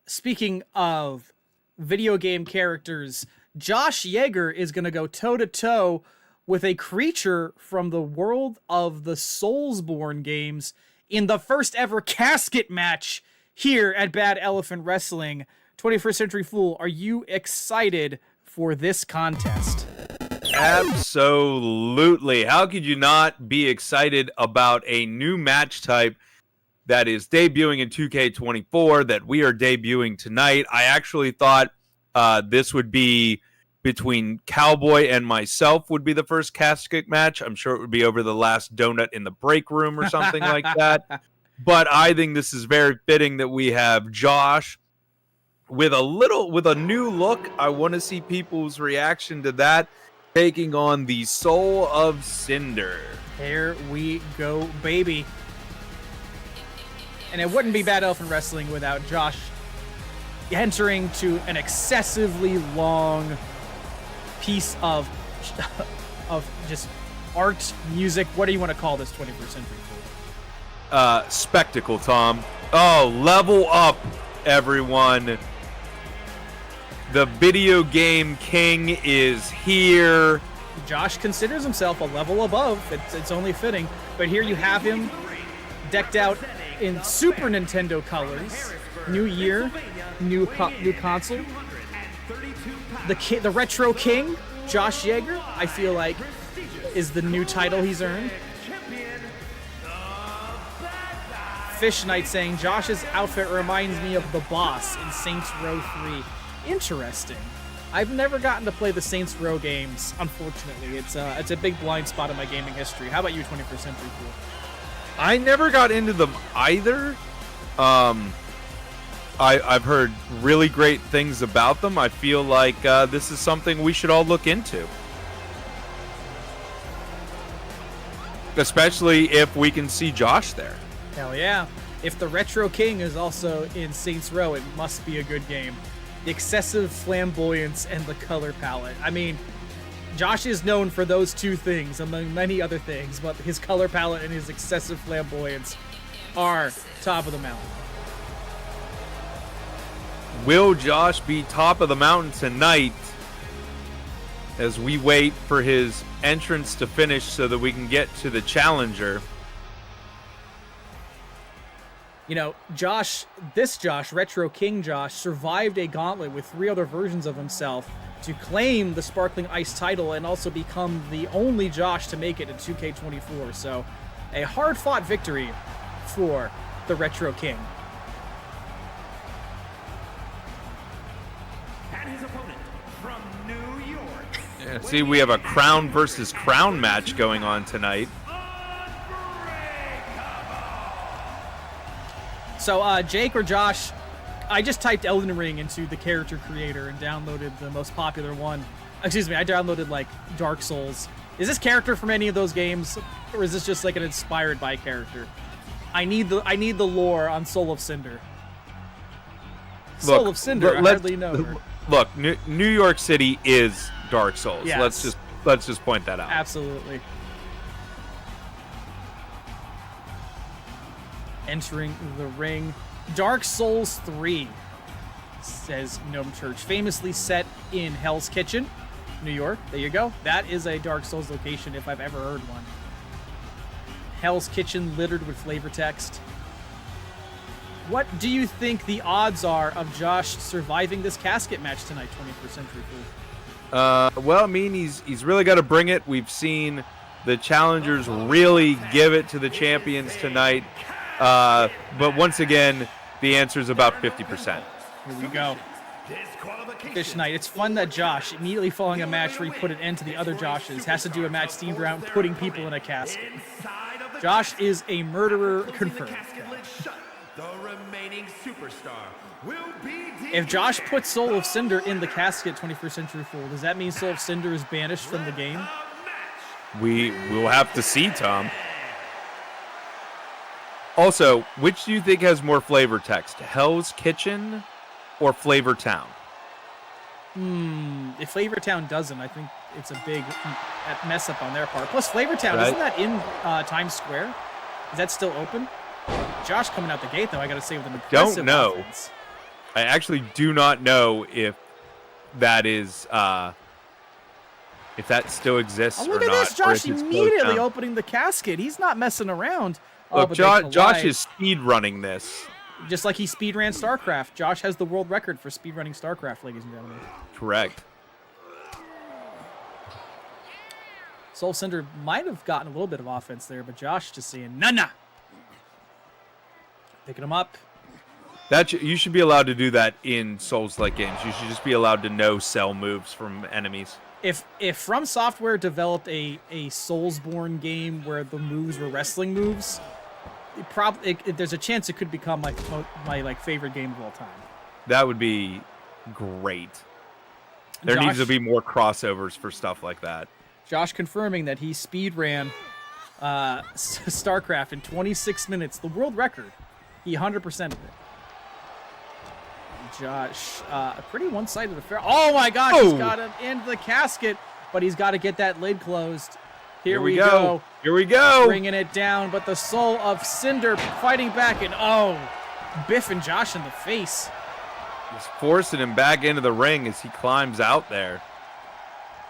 speaking of video game characters, Josh Yeager is going to go toe-to-toe with a creature from the world of the Soulsborne games in the first ever casket match here at Bad Elephant Wrestling. 21st Century Fool, are you excited for this contest? Absolutely. How could you not be excited about a new match type that is debuting in 2K24 that we are debuting tonight? I actually thought this would be between Cowboy and myself would be the first casket match. I'm sure it would be over the last donut in the break room or something like that. But I think this is very fitting that we have Josh with a new look. I want to see people's reaction to that, taking on the Soul of Cinder. Here we go, baby. And it wouldn't be Bad Elephant Wrestling without Josh entering to an excessively long piece of just art, music. What do you want to call this, 21st Century Fool? Spectacle, Tom. Oh, level up, everyone. The video game king is here. Josh considers himself a level above. It's only fitting. But here you have him decked out in Super Nintendo colors. New year, new console. The Retro King, Josh Yeager, I feel like, is the new title he's earned. Fish Knight saying, Josh's outfit reminds me of the boss in Saints Row 3. Interesting. I've never gotten to play the Saints Row games, unfortunately. It's a big blind spot in my gaming history. How about you, 21st Century Fool? I never got into them either. I've heard really great things about them. I feel like this is something we should all look into. Especially if we can see Josh there. Hell yeah. If the Retro King is also in Saints Row, it must be a good game. The excessive flamboyance and the color palette. I mean, Josh is known for those two things, among many other things, but his color palette and his excessive flamboyance are top of the mountain. Will Josh be top of the mountain tonight as we wait for his entrance to finish so that we can get to the challenger? You know, Josh, Retro King Josh, survived a gauntlet with 3 other versions of himself to claim the Sparkling Ice title and also become the only Josh to make it in 2K24. So, a hard-fought victory for the Retro King. And his opponent from New York. Yeah, see, we have a crown versus crown match going on tonight. So, Jake or Josh, I just typed Elden Ring into the character creator and downloaded the most popular one. Excuse me, I downloaded, like, Dark Souls. Is this character from any of those games, or is this just, like, an inspired by character? I need the lore on Soul of Cinder. Soul of Cinder, I hardly know her. Look, New York City is Dark Souls. Yes. Let's just point that out. Absolutely. Entering the ring. Dark Souls 3, says Gnome Church. Famously set in Hell's Kitchen, New York. There you go. That is a Dark Souls location if I've ever heard one. Hell's Kitchen littered with flavor text. What do you think the odds are of Josh surviving this casket match tonight, 21st Century Fool? Well, I mean, he's really got to bring it. We've seen the challengers really give it to the champions tonight. But once again, the answer is about 50%. Here we go. Fish night. It's fun that Josh, immediately following a match where he put an end to the other Joshes, has to do a match themed around putting people in a casket. Josh is a murderer confirmed. If Josh puts Soul of Cinder in the casket, 21st Century Fool, does that mean Soul of Cinder is banished from the game? We will have to see, Tom. Also, which do you think has more flavor text, Hell's Kitchen or Flavor Town? If Flavor Town doesn't, I think it's a big mess up on their part. Plus, Flavor Town, isn't that in Times Square? Is that still open? Josh coming out the gate, though, I got to say, with an impressive Don't know. offense. I actually do not know if that is, if that still exists or not. Oh, look at this, or Josh if it's closed immediately down. opening the casket. He's not messing around. Look, but they collide. Josh is speed running this. Just like he speedran StarCraft. Josh has the world record for speedrunning StarCraft, ladies and gentlemen. Correct. Soul Cinder might have gotten a little bit of offense there, but Josh just saying, nah. Picking him up. You should be allowed to do that in Souls-like games. You should just be allowed to no-sell moves from enemies. If From Software developed a Soulsborne game where the moves were wrestling moves, there's a chance it could become my favorite game of all time. That would be great. There Josh, needs to be more crossovers for stuff like that. Josh confirming that he speedran StarCraft in 26 minutes, the world record. He 100%ed it. Josh, a pretty one-sided affair. Oh my gosh, he's got him into the casket, but he's got to get that lid closed. Here we go. Here we go. Bringing it down, but the Soul of Cinder fighting back, and biffing Josh in the face. He's forcing him back into the ring as he climbs out there.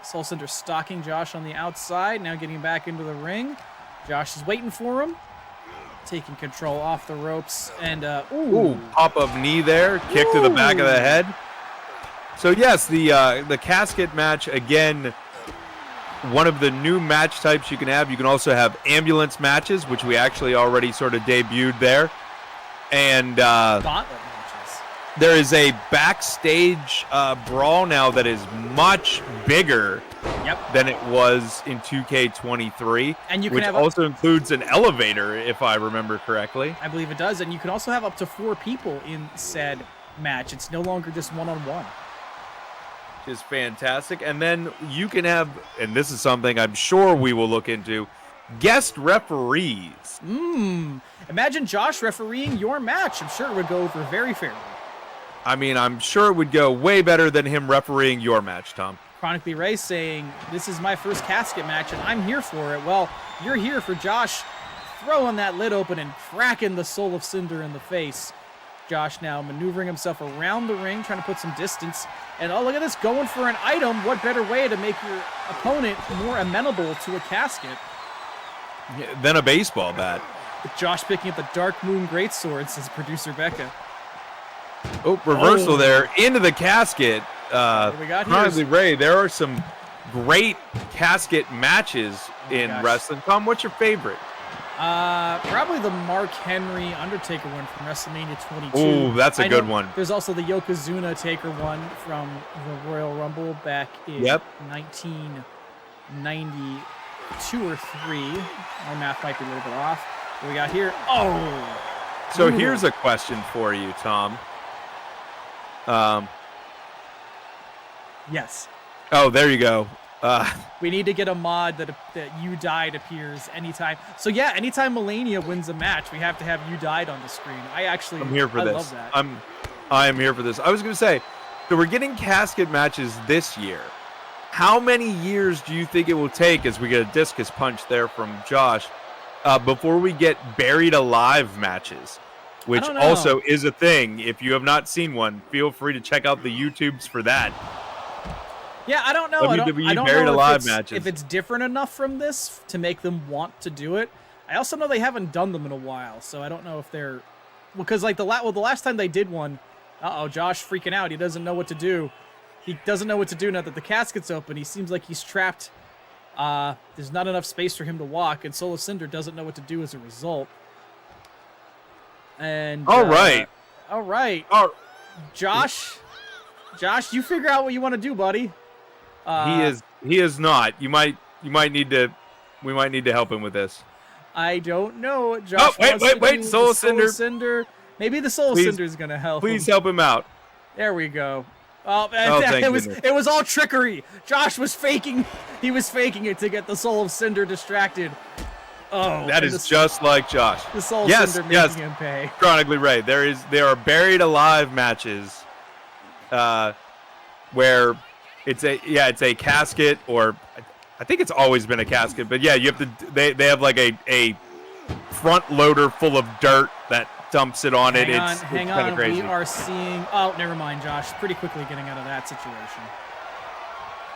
Soul Cinder stalking Josh on the outside, now getting back into the ring. Josh is waiting for him. Taking control off the ropes, and pop-up knee there, kick to the back of the head. So yes, the casket match, again, one of the new match types you can have. You can also have ambulance matches, which we actually already sort of debuted there. And gauntlet matches. There is a backstage brawl now that is much bigger than it was in 2K23, and you can which have also includes an elevator, if I remember correctly. I believe it does, and you can also have up to 4 people in said match. It's no longer just one-on-one. Which is fantastic. And then you can have, and this is something I'm sure we will look into, guest referees. Imagine Josh refereeing your match. I'm sure it would go over very fairly. I mean, I'm sure it would go way better than him refereeing your match, Tom. Chronically Ray saying, this is my first casket match and I'm here for it. Well, you're here for Josh throwing that lid open and cracking the Soul of Cinder in the face. Josh now maneuvering himself around the ring, trying to put some distance. And oh, look at this, going for an item. What better way to make your opponent more amenable to a casket? Than a baseball bat. With Josh picking up the Dark Moon Greatsword, says producer Becca. Oh, reversal there into the casket. What we got here Chronically Ray, there are some great casket matches in wrestling. Tom, what's your favorite? Probably the Mark Henry Undertaker one from WrestleMania 22. Ooh, that's a good one. There's also the Yokozuna Taker one from the Royal Rumble back in 1992 or 3. My math might be a little bit off. What we got here? Oh! So here's a question for you, Tom. Yes. Oh, there you go. We need to get a mod that You Died appears anytime. So yeah, anytime Melania wins a match, we have to have You Died on the screen. I'm here for this. Love that. I am here for this. I was going to say, so we're getting casket matches this year. How many years do you think it will take, as we get a discus punch there from Josh, before we get buried alive matches? Which also is a thing. If you have not seen one, feel free to check out the YouTubes for that. Yeah, I don't know. WWE I don't buried know alive matches. if it's different enough from this to make them want to do it. I also know they haven't done them in a while, so I don't know if they're because like the last time they did one, Josh freaking out. He doesn't know what to do. He doesn't know what to do now that the casket's open. He seems like he's trapped. There's not enough space for him to walk, and Soul of Cinder doesn't know what to do as a result. And all right, Josh, you figure out what you want to do, buddy. He is not. We might need to help him with this. I don't know. Josh wait! Soul Cinder. Maybe the Soul Cinder is gonna help. Please help him out. There we go. It was all trickery. Josh was faking. He was faking it to get the Soul of Cinder distracted. Oh, that is just like Josh. The Soul of Cinder making him pay. Chronically Ray, there are buried alive matches, where it's a casket, or I think it's always been a casket, but yeah, you have to. They have like a front loader full of dirt that dumps it on it. Hang on. Crazy. We are seeing. Oh, never mind, Josh. Pretty quickly getting out of that situation.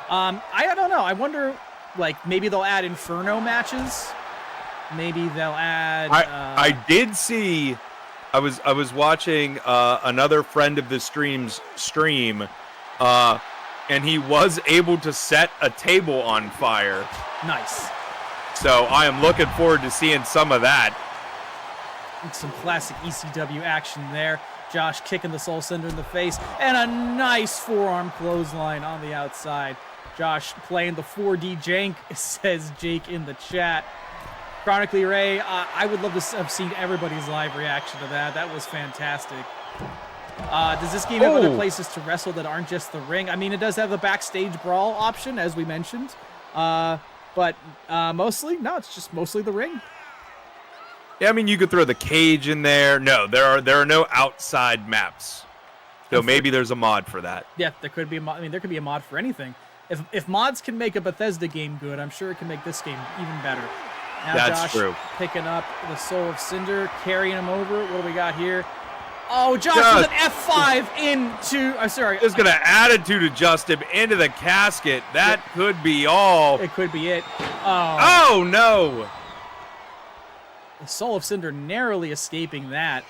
I don't know. I wonder, like maybe they'll add Inferno matches. Maybe they'll add. I did see. I was watching another friend of the stream's stream, and he was able to set a table on fire. Nice. So I am looking forward to seeing some of that. Some classic ECW action there. Josh kicking the Soul Cinder in the face, and a nice forearm clothesline on the outside. Josh playing the 4D jank, says Jake in the chat. Chronically Ray, I would love to have seen everybody's live reaction to that. That was fantastic. Does this game have other places to wrestle that aren't just the ring? I mean, it does have the backstage brawl option, as we mentioned. But mostly, no, it's just mostly the ring. Yeah, I mean, you could throw the cage in there. No, there are no outside maps. So maybe there's a mod for that. Yeah, there could be a mod. I mean, there could be a mod for anything. If mods can make a Bethesda game good, I'm sure it can make this game even better. Now That's Josh true. Picking up the Soul of Cinder, carrying him over. What do we got here? Oh, Josh with an F5 into... I'm sorry. Just going to attitude adjust him into the casket. That could be all. It could be it. Oh, no. The Soul of Cinder narrowly escaping that.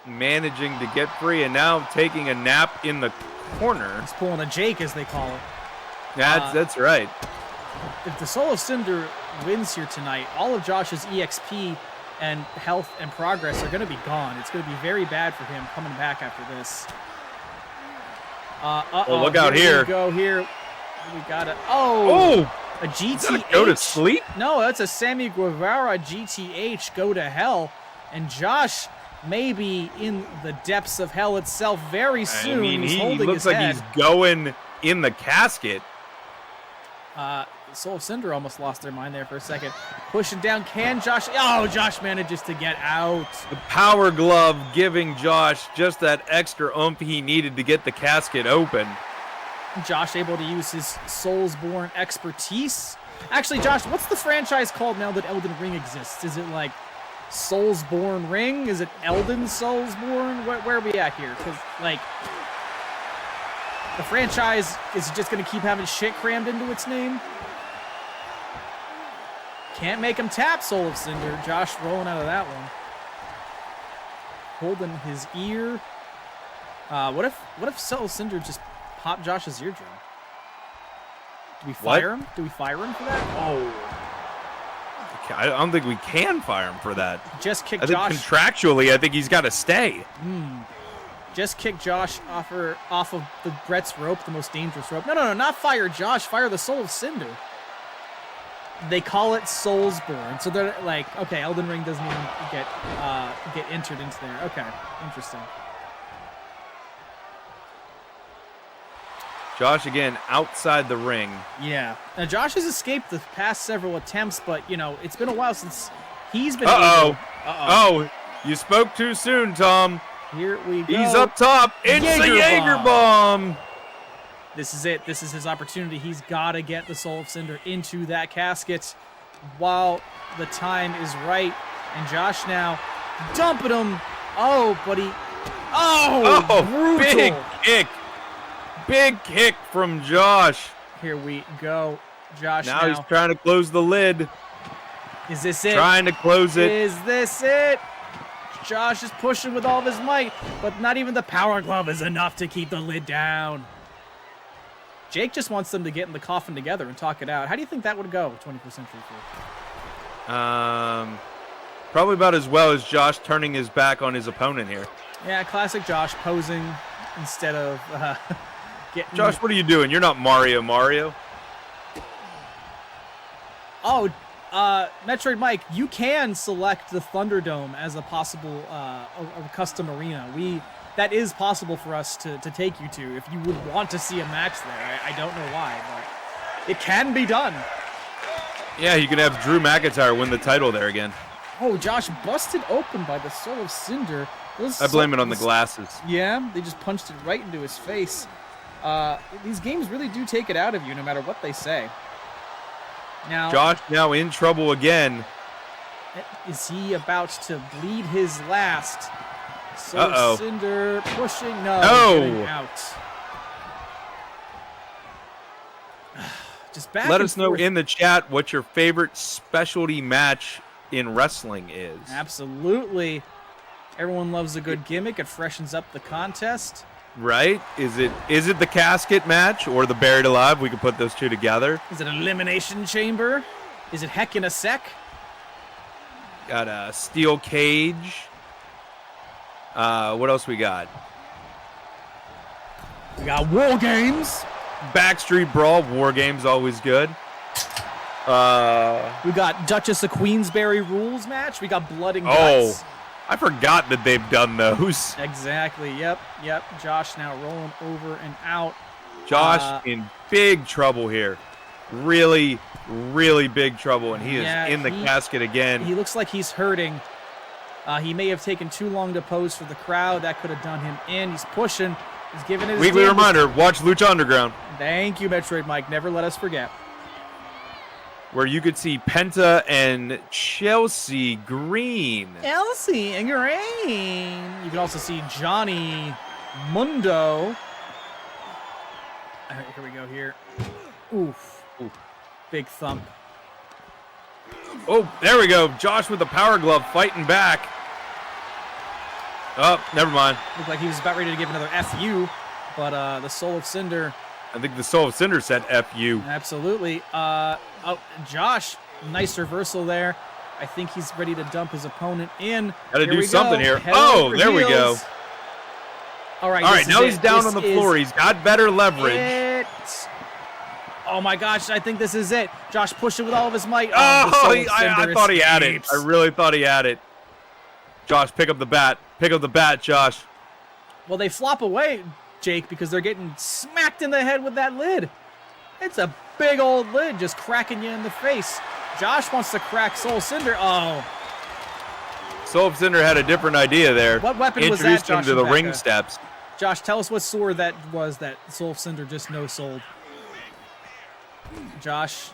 Managing to get free and now taking a nap in the corner. He's pulling a Jake, as they call it. That's right. If the Soul of Cinder wins here tonight, all of Josh's EXP and health and progress are going to be gone. It's going to be very bad for him coming back after this. Well, look out here. We go here. We got a a GTH. Is that a go to sleep? No, that's a Sammy Guevara GTH. Go to hell. And Josh may be in the depths of hell itself very soon. I mean, he's he holding looks his like head. he's going in the casket. Soul of Cinder almost lost their mind there for a second. Pushing down, can Josh? Oh, Josh manages to get out. The power glove giving Josh just that extra oomph he needed to get the casket open. Josh able to use his Soulsborne expertise. Actually, Josh, what's the franchise called now that Elden Ring exists? Is it like Soulsborne Ring? Is it Elden Soulsborne? Where are we at here? Because, like, the franchise is just going to keep having shit crammed into its name. Can't make him tap Soul of Cinder. Josh rolling out of that one. Holding his ear. What if Soul of Cinder just popped Josh's eardrum? Do we fire him? Do we fire him for that? Oh. I don't think we can fire him for that. Just kick I think Josh. contractually, I think he's got to stay. Just kick Josh off of the Brett's rope, the most dangerous rope. No, not fire Josh. Fire the Soul of Cinder. They call it Soulsborne, so they're like, okay, Elden Ring doesn't even get entered into there. Okay, interesting. Josh again outside the ring. Yeah. Now Josh has escaped the past several attempts, but you know it's been a while since he's been. Oh, you spoke too soon, Thom. Here we go. He's up top. It's a Jaeger bomb. This is it. This is his opportunity. He's got to get the Soul of Cinder into that casket while the time is right. And Josh now dumping him. Oh, buddy. Oh, brutal. Big kick. Big kick from Josh. Here we go. Josh now he's trying to close the lid. Is this it? Trying to close it. Is this it? Josh is pushing with all of his might, but not even the power glove is enough to keep the lid down. Jake just wants them to get in the coffin together and talk it out. How do you think that would go, 21st Century Fool? Probably about as well as Josh turning his back on his opponent here. Yeah, classic Josh posing instead of getting... Josh, what are you doing? You're not Mario. Oh, Metroid Mike, you can select the Thunderdome as a possible a custom arena. That is possible for us to take you to if you would want to see a match there. I don't know why, but it can be done. Yeah, you can have Drew McIntyre win the title there again. Oh, Josh busted open by the Soul of Cinder. I blame it on the glasses. Yeah, they just punched it right into his face. These games really do take it out of you no matter what they say. Now, Josh now in trouble again. Is he about to bleed his last? So Cinder pushing. No. Getting out. Just back. Let us know in the chat what your favorite specialty match in wrestling is. Absolutely. Everyone loves a good gimmick. It freshens up the contest. Right? Is it the casket match or the buried alive? We can put those two together. Is it elimination chamber? Is it heck in a sec? Got a steel cage. What else we got? We got War Games. Backstreet Brawl. War Games always good. We got Duchess of Queensberry rules match. We got Blood and Guts. Oh, I forgot that they've done those. Exactly. Yep. Josh now rolling over and out. Josh in big trouble here. Really, really big trouble, and he is in the casket again. He looks like he's hurting. He may have taken too long to pose for the crowd. That could have done him in. He's pushing. He's giving it his weekly reminder, watch Lucha Underground. Thank you, Metroid Mike. Never let us forget. Where you could see Penta and Chelsea Green. Chelsea and Green. You can also see Johnny Mundo. All right, here we go here. Oof. Big thump. Oh, there we go. Josh with the power glove fighting back. Oh, never mind. Looked like he was about ready to give another FU, but the Soul of Cinder. I think the Soul of Cinder said FU. Absolutely. Josh, nice reversal there. I think he's ready to dump his opponent in. Got to do something here. Oh, there we go. All right, now he's down on the floor. He's got better leverage. Oh my gosh, I think this is it. Josh pushing with all of his might. I thought he had it. I really thought he had it. Josh, pick up the bat. Pick up the bat, Josh. Well, they flop away, Jake, because they're getting smacked in the head with that lid. It's a big old lid just cracking you in the face. Josh wants to crack Soul Cinder. Oh. Soul Cinder had a different idea there. What weapon was that, Introduced him to the ring steps. Josh, tell us what sword that was that Soul of Cinder just no-sold. Josh.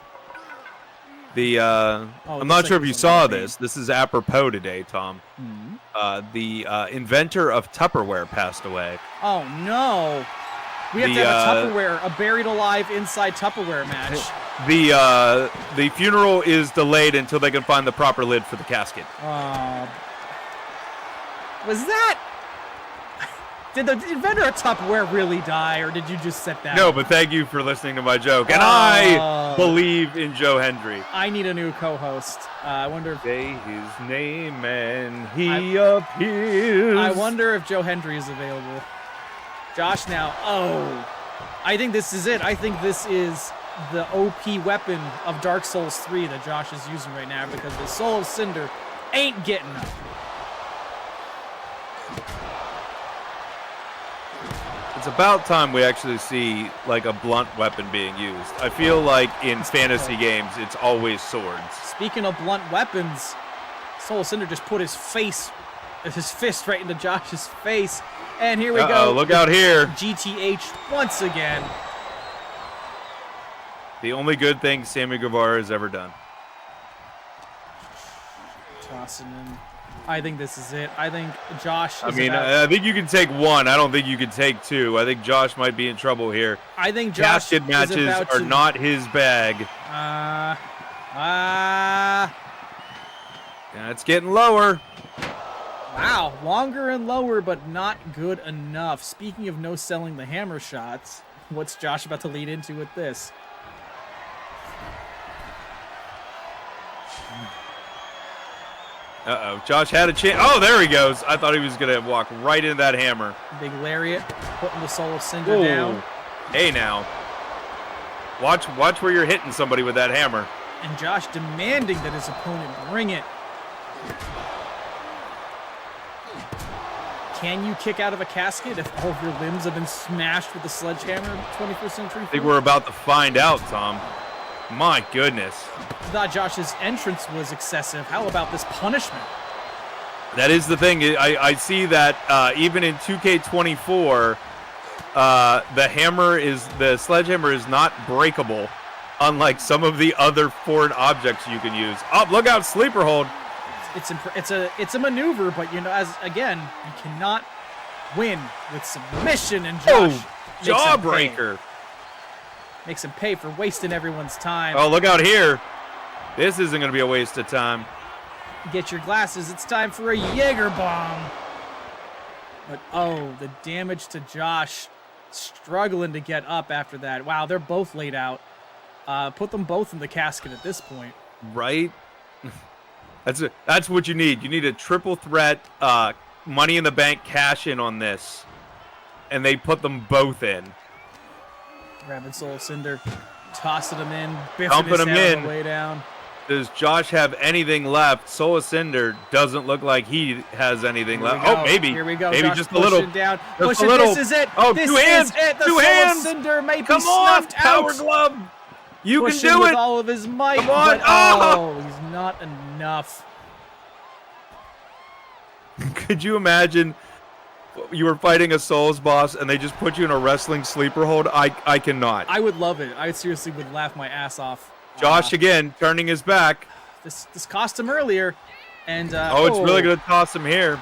I'm not sure if you saw this. This is apropos today, Tom. The inventor of Tupperware passed away. Oh, no. We have to have a buried alive inside Tupperware match. The funeral is delayed until they can find the proper lid for the casket. Was that... Did the inventor of Tupperware really die, or did you just set that No, up? but thank you for listening to my joke. And I believe in Joe Hendry. I need a new co-host. I wonder if... Say his name and he appears. I wonder if Joe Hendry is available. Josh now. Oh. I think this is it. I think this is the OP weapon of Dark Souls 3 that Josh is using right now because the Soul of Cinder ain't getting up. It's about time we actually see like a blunt weapon being used. I feel like in fantasy games, it's always swords. Speaking of blunt weapons, Soul of Cinder just put his fist right into Josh's face. And here we go. Look out here. GTH once again. The only good thing Sammy Guevara has ever done. Tossing in. I think this is it. I think Josh I think you can take one. I don't think you can take two. I think Josh might be in trouble here. I think Josh Casket matches are not his bag. Yeah, it's getting lower. Wow, longer and lower, but not good enough. Speaking of no selling the hammer shots, what's Josh about to lead into with this? Uh-oh, Josh had a chance. Oh, there he goes. I thought he was going to walk right into that hammer. Big lariat, putting the Soul of Cinder down. Hey, now. Watch where you're hitting somebody with that hammer. And Josh demanding that his opponent bring it. Can you kick out of a casket if all of your limbs have been smashed with a sledgehammer in 21st century? I think we're about to find out, Tom. My goodness. I thought Josh's entrance was excessive. How about this punishment? That is the thing. I see that even in 2K24, the sledgehammer is not breakable, unlike some of the other foreign objects you can use. Oh, look out, sleeper hold. It's a maneuver, but again, you cannot win with submission, and Josh jawbreaker. Makes him pay for wasting everyone's time. Oh, look out here. This isn't going to be a waste of time. Get your glasses. It's time for a Jaeger bomb. But, the damage to Josh. Struggling to get up after that. Wow, they're both laid out. Put them both in the casket at this point. Right? That's what you need. You need a triple threat, money in the bank cash in on this. And they put them both in. Grabbing Soul of Cinder, tossing him in, dumping him in on the way down. Does Josh have anything left? Soul of Cinder doesn't look like he has anything left. Oh, maybe. Here we go. Maybe Josh just a little. Down. Just a little. This is it. Oh, this two hands. Is it. The two Soul hands. Of Cinder may Come be on, snuffed Power out. Glove. You Pushing can do with it. all of his might. Come on. But, he's not enough. Could you imagine you were fighting a Souls boss and they just put you in a wrestling sleeper hold? I cannot. I would love it. I seriously would laugh my ass off. Josh again turning his back. This cost him earlier, and it's really gonna toss him here.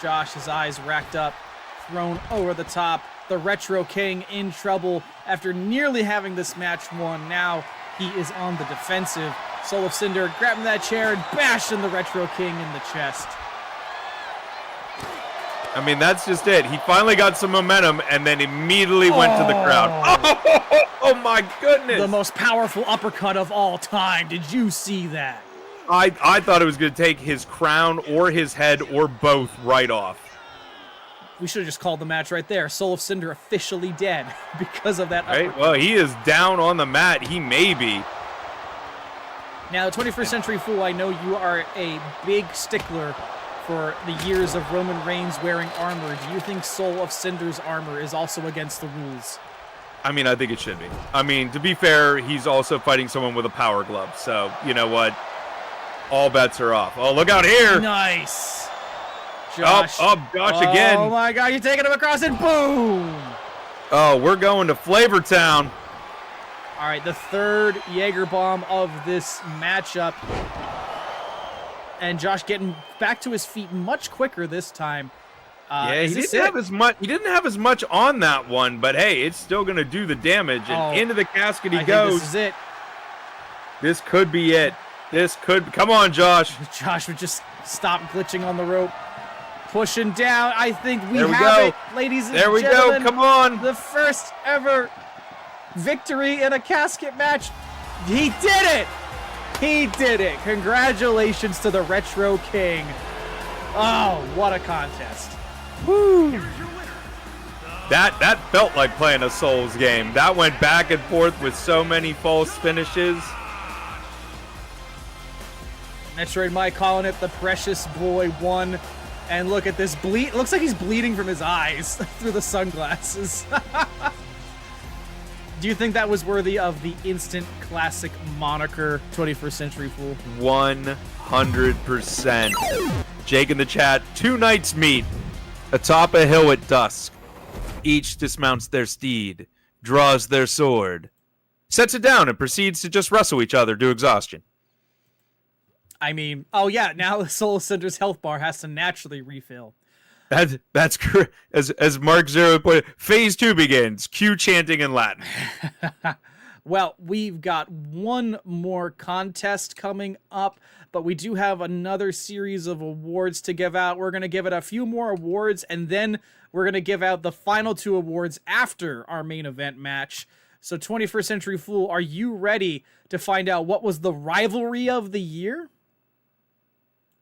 Josh, his eyes racked up, thrown over the top. The Retro King in trouble after nearly having this match won. Now he is on the defensive. Soul of Cinder grabbing that chair and bashing the Retro King in the chest. I mean, that's just it. He finally got some momentum and then immediately went to the crowd. Oh my goodness. The most powerful uppercut of all time. Did you see that? I thought it was going to take his crown or his head or both right off. We should have just called the match right there. Soul of Cinder officially dead because of that uppercut. Right? Well, he is down on the mat. He may be. Now, 21st Century Fool, I know you are a big stickler for the years of Roman Reigns wearing armor. Do you think Soul of Cinder's armor is also against the rules? I mean, I think it should be. I mean, to be fair, he's also fighting someone with a power glove. So, you know what? All bets are off. Oh, look out here. Nice. Josh. Josh again. Oh my God, you're taking him across and boom. Oh, we're going to Flavortown. All right, the third Jaeger bomb of this matchup. And Josh getting back to his feet much quicker this time. Yeah, he didn't have as much. He didn't have as much on that one, but hey, it's still gonna do the damage. And into the casket he goes. This is it. This could be it. This could. Come on, Josh. Josh would just stop glitching on the rope, pushing down. I think we go. have it, ladies and There we gentlemen. go. Come on. The first ever victory in a casket match. He did it. He did it. Congratulations to the Retro King. Oh, what a contest. Woo. That felt like playing a Souls game. That went back and forth with so many false finishes. Metroid Mike calling it the Precious Boy 1. And look at this bleed. Looks like he's bleeding from his eyes through the sunglasses. Do you think that was worthy of the instant classic moniker, 21st Century Fool? 100%. Jake in the chat, 2 knights meet atop a hill at dusk. Each dismounts their steed, draws their sword, sets it down, and proceeds to just wrestle each other to exhaustion. I mean, oh yeah, now the Soul Cinder's health bar has to naturally refill. That's correct. As Mark Zero put it, phase 2 begins. Cue chanting in Latin. Well, we've got one more contest coming up, but we do have another series of awards to give out. We're going to give it a few more awards, and then we're going to give out the final 2 awards after our main event match. So 21st Century Fool, are you ready to find out what was the rivalry of the year?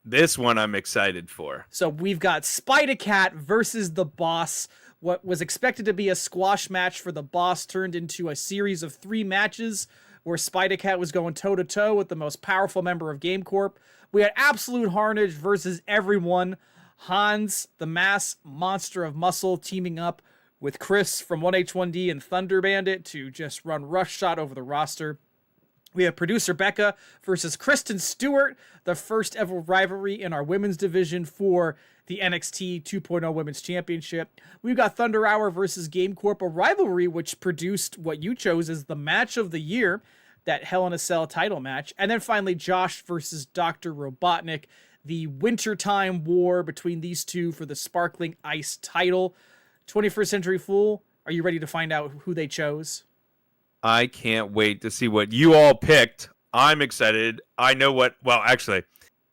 This one I'm excited for. So we've got Spider-Cat versus the Boss. What was expected to be a squash match for the Boss turned into a series of 3 matches where Spider-Cat was going toe-to-toe with the most powerful member of Game Corp. We had Absolute Carnage versus everyone. Hans, the mass monster of muscle, teaming up with Chris from 1H1D and Thunder Bandit to just run roughshod over the roster. We have Producer Becca versus Kristen Stewart, the first ever rivalry in our women's division for the NXT 2.0 Women's Championship. We've got Thunder Hour versus Game Corp, a rivalry which produced what you chose as the match of the year, that Hell in a Cell title match. And then finally, Josh versus Dr. Robotnik, the wintertime war between these two for the Sparkling Ice title. 21st Century Fool, are you ready to find out who they chose? I can't wait to see what you all picked. I'm excited. I know what, well, actually,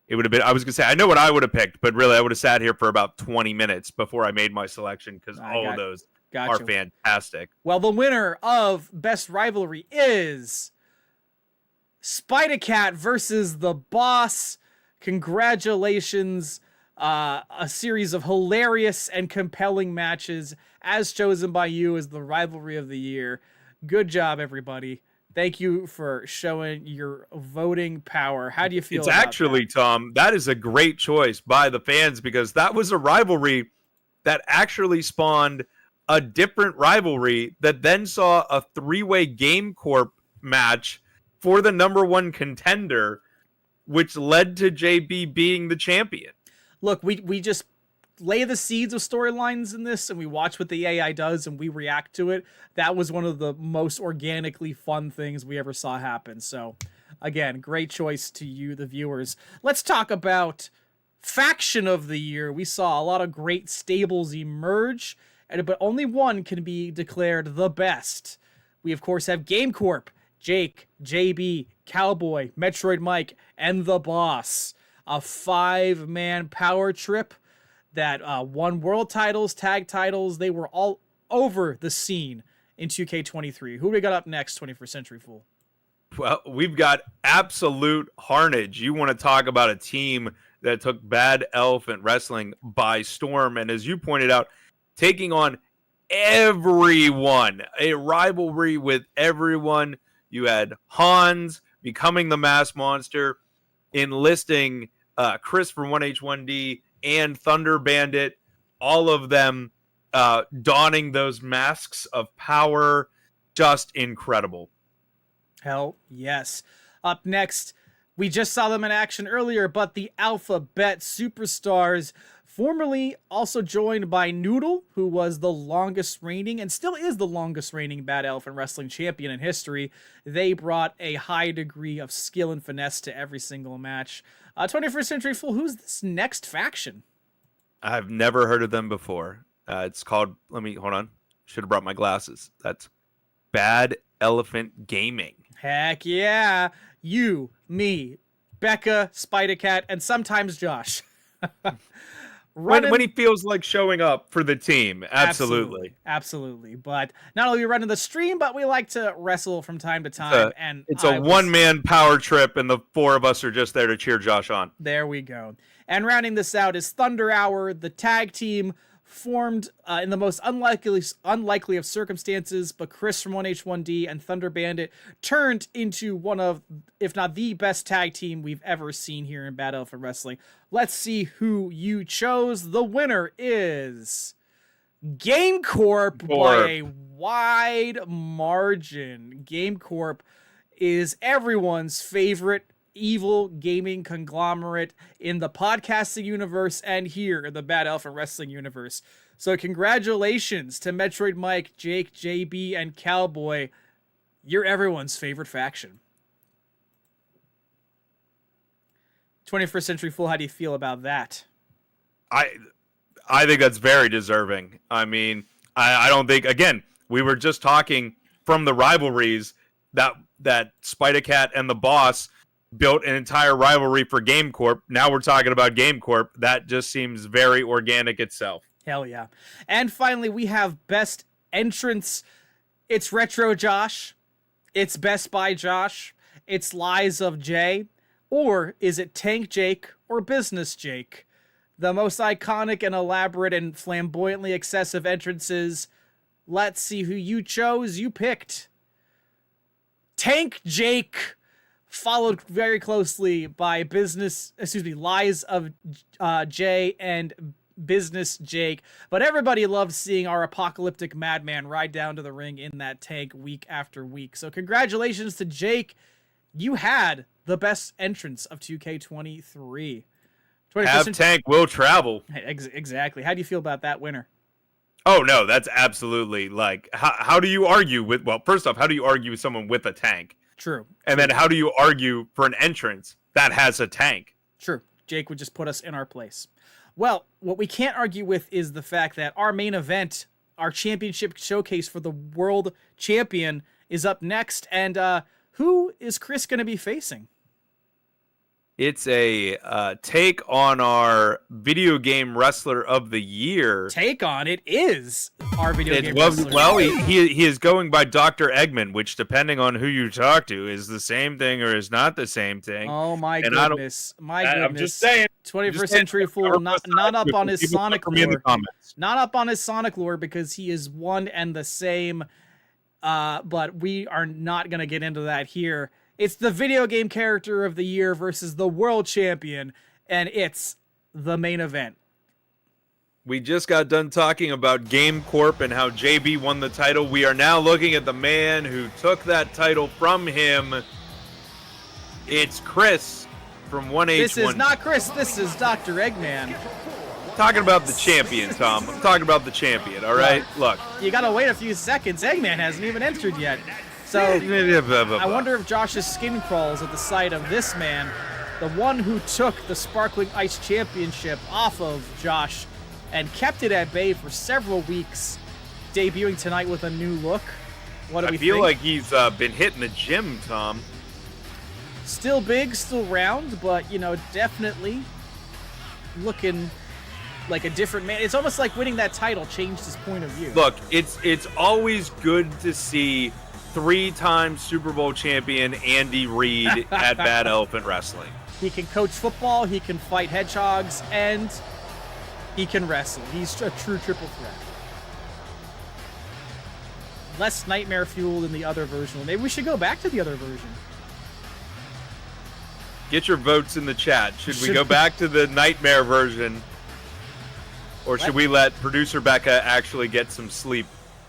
it would have been, I was going to say, I know what I would have picked, but really I would have sat here for about 20 minutes before I made my selection because all of those are fantastic. Well, the winner of Best Rivalry is Spider-Cat versus the Boss. Congratulations. A series of hilarious and compelling matches as chosen by you as the rivalry of the year. Good job, everybody. Thank you for showing your voting power. How do you feel about actually, that? Tom, that is a great choice by the fans because that was a rivalry that actually spawned a different rivalry that then saw a 3-way Game Corp match for the #1 contender, which led to JB being the champion. Look, we just lay the seeds of storylines in this and we watch what the AI does and we react to it. That was one of the most organically fun things we ever saw happen. So again, great choice to you, the viewers. Let's talk about faction of the year. We saw a lot of great stables emerge, but only one can be declared the best. We of course have Game Corp, Jake, JB, Cowboy, Metroid Mike, and the Boss. A 5-man power trip that won world titles, tag titles. They were all over the scene in 2K23. Who do we got up next, 21st Century Fool? Well, we've got Absolute Carnage. You want to talk about a team that took Bad Elephant Wrestling by storm. And as you pointed out, taking on everyone, a rivalry with everyone. You had Hans becoming the mass monster, enlisting Chris from 1H1D and Thunder Bandit, all of them donning those masks of power. Just incredible. Hell yes. Up next, we just saw them in action earlier, but the Alphabet Superstars Formerly also joined by Noodle, who was the longest reigning and still is the longest reigning Bad Elephant Wrestling champion in history. They brought a high degree of skill and finesse to every single match. 21st Century Fool, who's this next faction? I've never heard of them before. It's called, hold on. Should have brought my glasses. That's Bad Elephant Gaming. Heck yeah. You, me, Becca, Spider-Cat, and sometimes Josh. When he feels like showing up for the team. Absolutely. But not only are we running the stream, but we like to wrestle from time to time. It's a one-man power trip, and the four of us are just there to cheer Josh on. There we go. And rounding this out is Thunder Hour, the tag team formed in the most unlikely of circumstances, but Chris from 1H1D and Thunder Bandit turned into one of, if not the best tag team we've ever seen here in Bad Elephant Wrestling. Let's see who you chose. The winner is Game Corp by a wide margin. Game Corp is everyone's favorite evil gaming conglomerate in the podcasting universe and here in the Bad Elephant Wrestling universe. So congratulations to Metroid Mike, Jake, JB, and Cowboy. You're everyone's favorite faction. 21st Century Fool, how do you feel about that? I think that's very deserving. I mean, I don't think, again, we were just talking from the rivalries that Spider-Cat and the Boss built an entire rivalry for Game Corp. Now we're talking about Game Corp. That just seems very organic itself. Hell yeah. And finally, we have Best Entrance. It's Retro Josh. It's Best Buy Josh. It's Lies of Jay. Or is it Tank Jake or Business Jake? The most iconic and elaborate and flamboyantly excessive entrances. Let's see who you chose. You picked Tank Jake, followed very closely by Lies of Jay and Business Jake. But everybody loved seeing our apocalyptic madman ride down to the ring in that tank week after week. So congratulations to Jake. You had the best entrance of 2K23. Have tank will travel. Exactly. How do you feel about that winner? Oh, no, that's absolutely like, how do you argue with, well, first off, how do you argue with someone with a tank? True. And then how do you argue for an entrance that has a tank? True. Jake would just put us in our place. Well, what we can't argue with is the fact that our main event, our championship showcase for the world champion, is up next. And who is Chris going to be facing? It's a take on our video game wrestler of the year. Take on? It is our video game wrestler. Well, he is going by Dr. Eggman, which, depending on who you talk to, is the same thing or is not the same thing. Oh, my goodness. I'm just saying. 21st Century Fool, not up on his Sonic lore. Not up on his Sonic lore because he is one and the same. But we are not going to get into that here. It's the video game character of the year versus the world champion, and it's the main event. We just got done talking about Game Corp and how JB won the title. We are now looking at the man who took that title from him. It's Chris from 1H1. This is not Chris. This is Dr. Eggman. I'm talking about the champion, Tom. I'm talking about the champion, all right? Look. You got to wait a few seconds. Eggman hasn't even entered yet. So, I wonder if Josh's skin crawls at the sight of this man, the one who took the Sparkling Ice Championship off of Josh and kept it at bay for several weeks, debuting tonight with a new look. What do we think? I feel like he's been hitting the gym, Tom. Still big, still round, but, definitely looking like a different man. It's almost like winning that title changed his point of view. Look, it's always good to see three-time Super Bowl champion Andy Reid at Bad Elephant Wrestling. He can coach football, he can fight hedgehogs, and he can wrestle. He's a true triple threat. Less nightmare fuel than the other version. Maybe we should go back to the other version. Get your votes in the chat. Should we go back to the nightmare version? Or should we let producer Becca actually get some sleep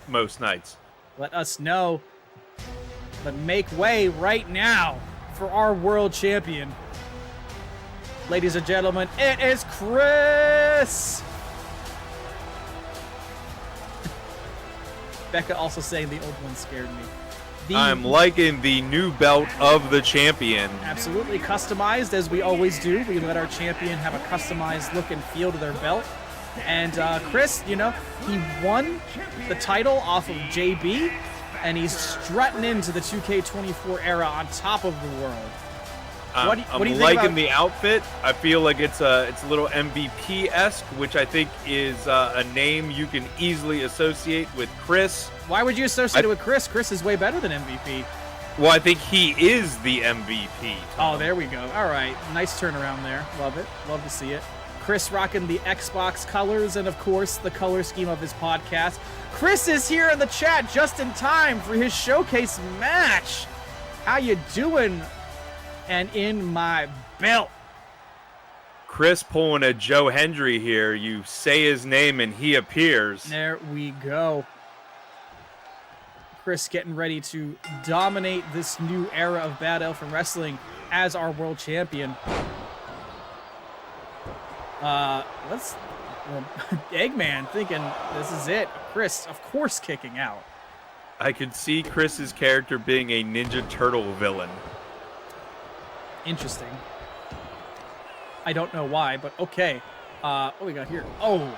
most nights? Let us know. But make way right now for our world champion. Ladies and gentlemen, it is Chris Chris. Becca also saying the old one scared me. I'm liking the new belt of the champion. Absolutely customized, as we always do. We let our champion have a customized look and feel to their belt. And Chris, you know, he won the title off of JB, and he's strutting into the 2K24 era on top of the world. What do you I'm think liking about the outfit. I feel like it's a little MVP-esque, which I think is a name you can easily associate with Chris. Why would you associate it with Chris? Chris is way better than MVP. Well, I think he is the MVP. Oh, there we go. All right. Nice turnaround there. Love it. Love to see it. Chris rocking the Xbox colors and, of course, the color scheme of his podcast. Chris is here in the chat just in time for his showcase match. How you doing? And in my belt. Chris pulling a Joe Hendry here. You say his name and he appears. There we go. Chris getting ready to dominate this new era of Bad Elephant Wrestling as our world champion. Eggman thinking this is it. Chris, of course, kicking out. I could see Chris's character being a Ninja Turtle villain. Interesting. I don't know why, but okay. What we got here? Oh.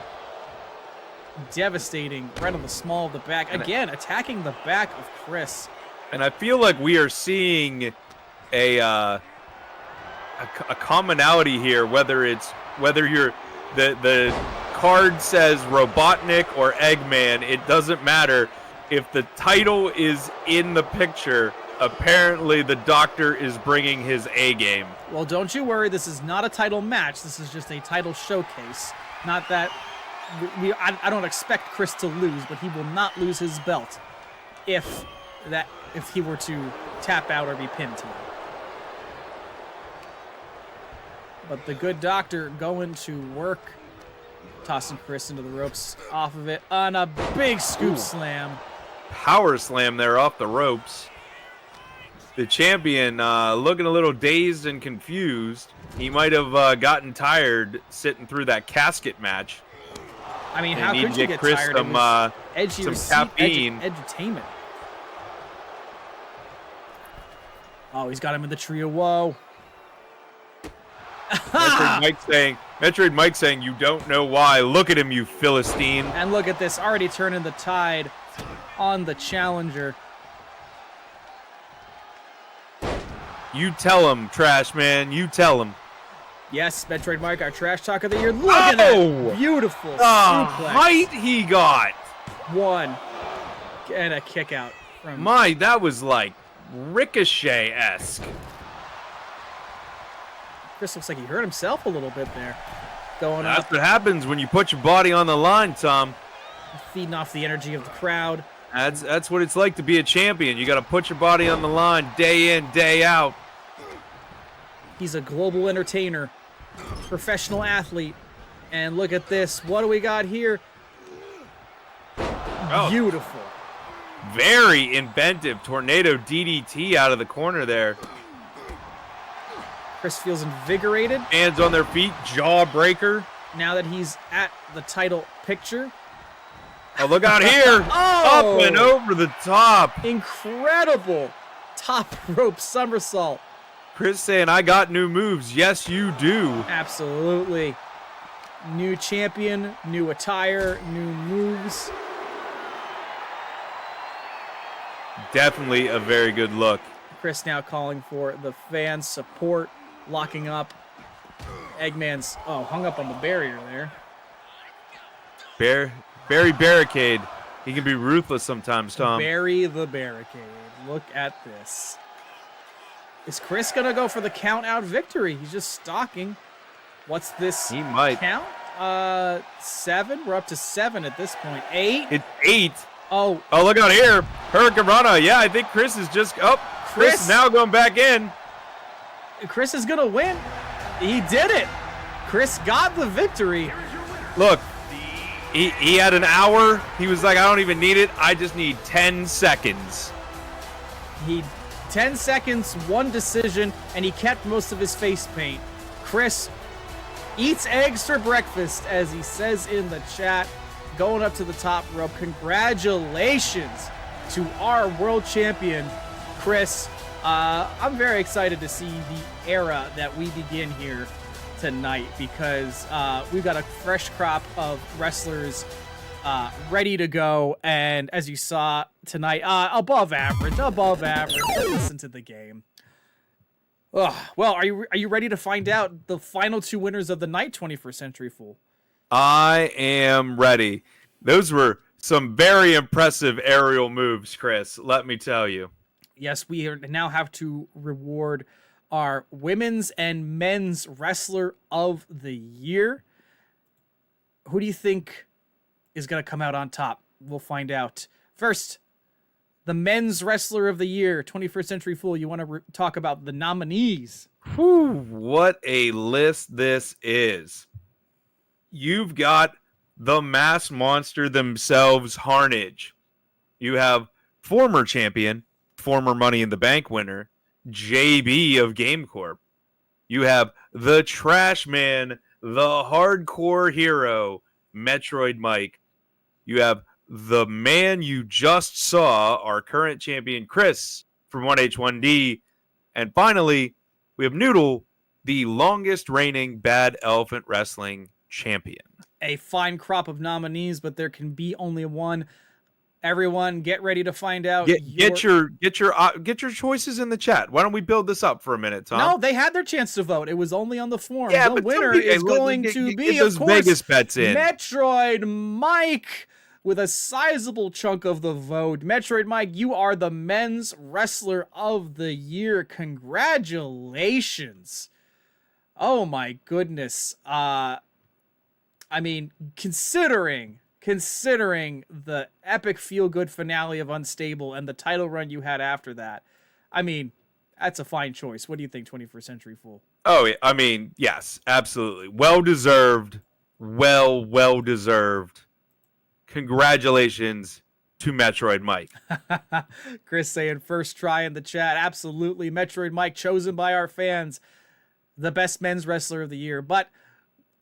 Devastating. Right on the small of the back. Again, attacking the back of Chris. And I feel like we are seeing a commonality here, whether you're the card says Robotnik or Eggman, it doesn't matter. If the title is in the picture, apparently the doctor is bringing his A game. Well, don't you worry. This is not a title match. This is just a title showcase. Not that I don't expect Chris to lose, but he will not lose his belt if he were to tap out or be pinned tonight. But the good doctor going to work, tossing Chris into the ropes off of it on a big scoop slam. Power slam there off the ropes. The champion looking a little dazed and confused. He might have gotten tired sitting through that casket match. I mean, They how need could to you get get Chris tired? some, It was edgy some caffeine. edutainment. Oh, he's got him in the tree of woe. Metroid Mike saying, you don't know why. Look at him, you Philistine. And look at this, already turning the tide on the challenger. You tell him, Trash Man. You tell him. Yes, Metroid Mike, our trash talk of the year. Look at that beautiful suplex. Height he got. One. And a kick out from That was like Ricochet-esque. Chris. Looks like he hurt himself a little bit there. Going That's up, what happens when you put your body on the line, Tom. feeding off the energy of the crowd. That's what it's like to be a champion. You got to put your body on the line day in, day out. He's a global entertainer, professional athlete. And look at this. What do we got here? Oh. Beautiful. Very inventive tornado DDT out of the corner there. Chris feels invigorated Hands on their feet, jawbreaker. now that he's at the title picture. Oh, look out here. Oh! Up and over the top. Incredible top rope somersault. Chris saying, I got new moves. Yes, you do. Absolutely. New champion, new attire, new moves. Definitely a very good look. Chris now calling for the fans' support, locking up. Eggman's, hung up on the barrier there. Barry Barricade. He can be ruthless sometimes, Tom. Bury the barricade. Look at this. Is Chris going to go for the count-out victory? He's just stalking. What's this He might. count? 7? We're up to 7 at this point. 8? It's 8. Oh, Oh, look out here. Hurricane Rana. Yeah, I think Chris is just... Oh, Chris Chris. now going back in. Chris is going to win. He did it. Chris got the victory. Look, he had an hour. He was like, I don't even need it. I just need 10 seconds. 10 seconds, one decision, and he kept most of his face paint. Chris eats eggs for breakfast, as he says in the chat, going up to the top rope. Congratulations to our world champion, Chris. I'm very excited to see the era that we begin here tonight, because we've got a fresh crop of wrestlers ready to go, and as you saw tonight, above average. Listen to the game. Well, are you ready to find out the final two winners of the night, 21st Century Fool? I am ready. Those were some very impressive aerial moves, Chris. Let me tell you. Yes, we now have to reward our women's and men's wrestler of the year. Who do you think is going to come out on top? We'll find out. First, the men's wrestler of the year, 21st Century Fool. You want to talk about the nominees? Whew, what a list this is. You've got the mass monster themselves, Harnage. You have former champion, former Money in the Bank winner, JB of Game Corp. You have the trash man, the hardcore hero, Metroid Mike. You have the man you just saw, our current champion, Chris from 1H1D. And finally, we have Noodle, the longest reigning Bad Elephant Wrestling champion. A fine crop of nominees, but there can be only one. Everyone, get ready to find out. Get your choices in the chat. Why don't we build this up for a minute, Tom? No, they had their chance to vote. It was only on the form. Yeah, the but winner is going to be, of course, Vegas bets in. Metroid Mike, with a sizable chunk of the vote. Metroid Mike, you are the men's wrestler of the year. Congratulations. Oh my goodness. I mean, considering the epic feel-good finale of Unstable and the title run you had after that, I mean, that's a fine choice. What do you think, 21st Century Fool? Oh, I mean, yes, absolutely. Well-deserved. Well-deserved. Congratulations to Metroid Mike. Chris saying first try in the chat. Absolutely. Metroid Mike, chosen by our fans, the best men's wrestler of the year. But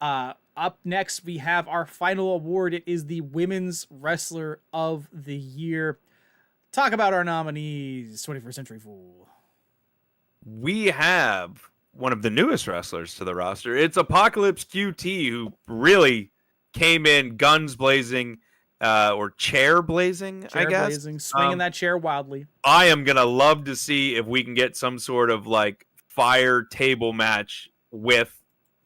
up next, we have our final award. It is the Women's Wrestler of the Year. Talk about our nominees, 21st Century Fool. We have one of the newest wrestlers to the roster. It's Apocalypse QT, who really came in guns blazing, or chair blazing, I guess. Blazing, swinging that chair wildly. I am going to love to see if we can get some sort of like fire table match with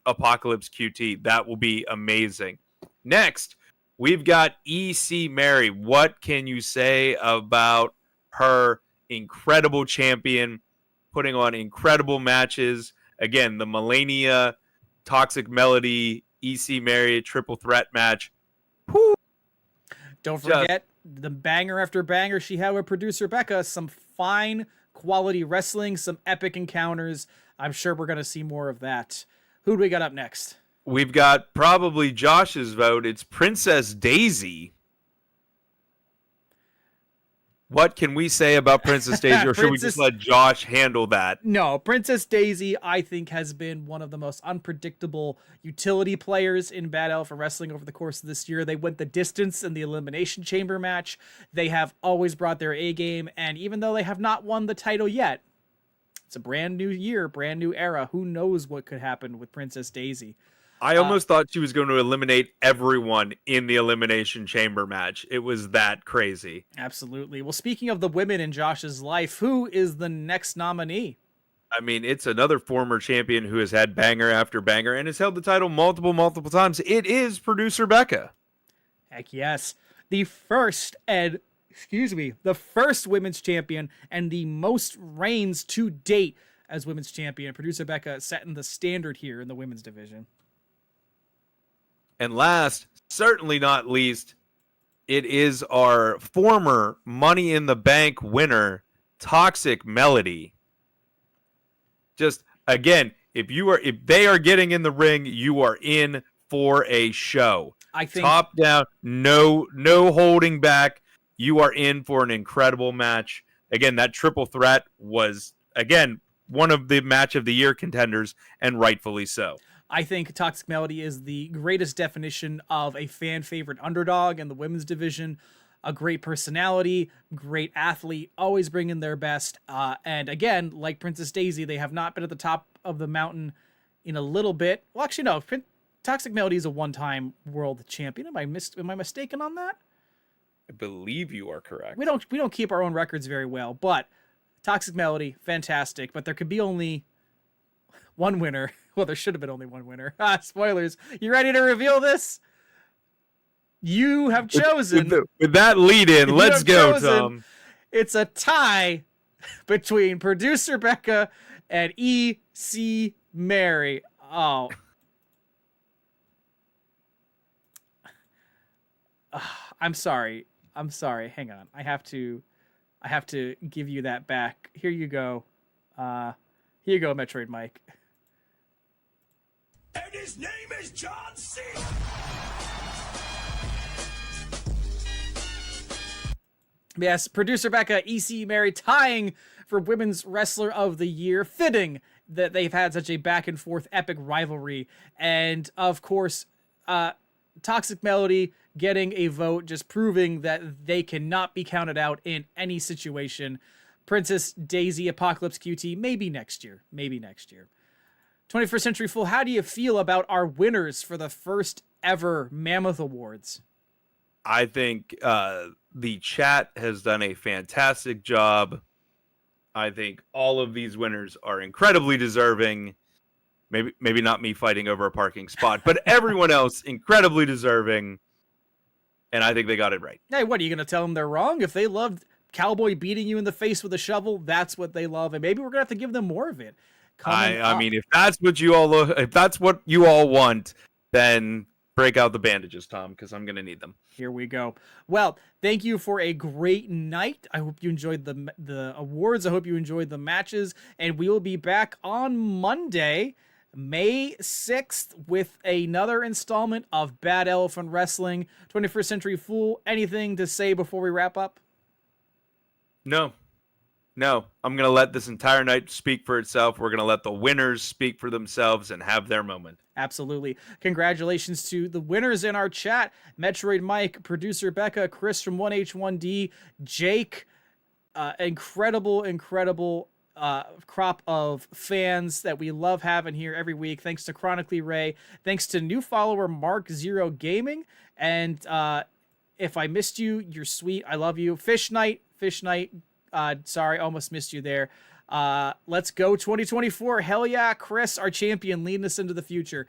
Apocalypse QT. That will be amazing. Next, we've got EC Mary. What can you say about her? Incredible champion, putting on incredible matches. Again, the Millennia, Toxic Melody, EC Mary triple threat match. Whew. Don't forget the banger after banger she had with producer Becca. Some fine quality wrestling, some epic encounters. I'm sure we're going to see more of that. Who do we got up next? We've got probably Josh's vote. It's Princess Daisy. What can we say about Princess Daisy, or should we just let Josh handle that? No, Princess Daisy, I think, has been one of the most unpredictable utility players in Bad Elephant Wrestling over the course of this year. They went the distance in the Elimination Chamber match. They have always brought their A game, and even though they have not won the title yet, it's a brand new year, brand new era. Who knows what could happen with Princess Daisy? I almost thought she was going to eliminate everyone in the Elimination Chamber match. It was that crazy. Absolutely. Well, speaking of the women in Josh's life, who is the next nominee? I mean, it's another former champion who has had banger after banger and has held the title multiple times. It is producer Becca. Heck yes. The first women's champion and the most reigns to date as women's champion. Producer Becca setting the standard here in the women's division. And last, certainly not least, it is our former Money in the Bank winner, Toxic Melody. Just again, if they are getting in the ring, you are in for a show. I think top down, no holding back. You are in for an incredible match. Again, that triple threat was again one of the match of the year contenders, and rightfully so. I think Toxic Melody is the greatest definition of a fan favorite underdog in the women's division. A great personality, great athlete, always bringing their best. And again, like Princess Daisy, they have not been at the top of the mountain in a little bit. Well, actually, no. Toxic Melody is a one-time world champion. Am I mistaken on that? I believe you are correct. We don't keep our own records very well, but Toxic Melody, fantastic. But there could be only one winner. Well, there should have been only one winner. Spoilers. You ready to reveal this? You have chosen. With that lead in, let's go, Thom. It's a tie between producer Becca and E.C. Mary. Oh. I'm sorry. Hang on. I have to give you that back. Here you go. Here you go, Metroid Mike. And his name is John C. Yes, producer Becca, E.C. Mary tying for Women's Wrestler of the Year. Fitting that they've had such a back and forth epic rivalry. And of course, Toxic Melody getting a vote, just proving that they cannot be counted out in any situation. Princess Daisy, Apocalypse QT, maybe next year. 21st Century Fool, how do you feel about our winners for the first ever Mammoth Awards? I think the chat has done a fantastic job. I think all of these winners are incredibly deserving. Maybe not me fighting over a parking spot, but everyone else incredibly deserving. And I think they got it right. Hey, what, are you going to tell them they're wrong? If they loved Cowboy beating you in the face with a shovel, that's what they love. And maybe we're going to have to give them more of it. I mean, if that's what you all want, then break out the bandages, Thom, because I'm going to need them. Here we go. Well, thank you for a great night. I hope you enjoyed the awards. I hope you enjoyed the matches. And we will be back on Monday, May 6th, with another installment of Bad Elephant Wrestling. 21st Century Fool, anything to say before we wrap up? No. I'm going to let this entire night speak for itself. We're going to let the winners speak for themselves and have their moment. Absolutely. Congratulations to the winners in our chat. Metroid Mike, producer Becca, Chris from 1H1D, Jake, incredible crop of fans that we love having here every week. Thanks to Chronically Ray. Thanks to new follower Mark Zero Gaming. And if I missed you, you're sweet. I love you. Fish Night. Sorry, almost missed you there. Let's go 2024. Hell yeah, Chris, our champion, leading us into the future.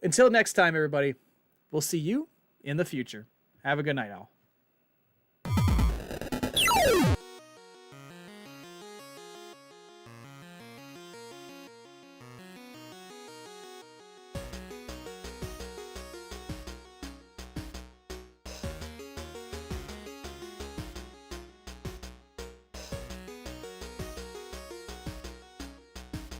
Until next time, everybody, we'll see you in the future. Have a good night, all.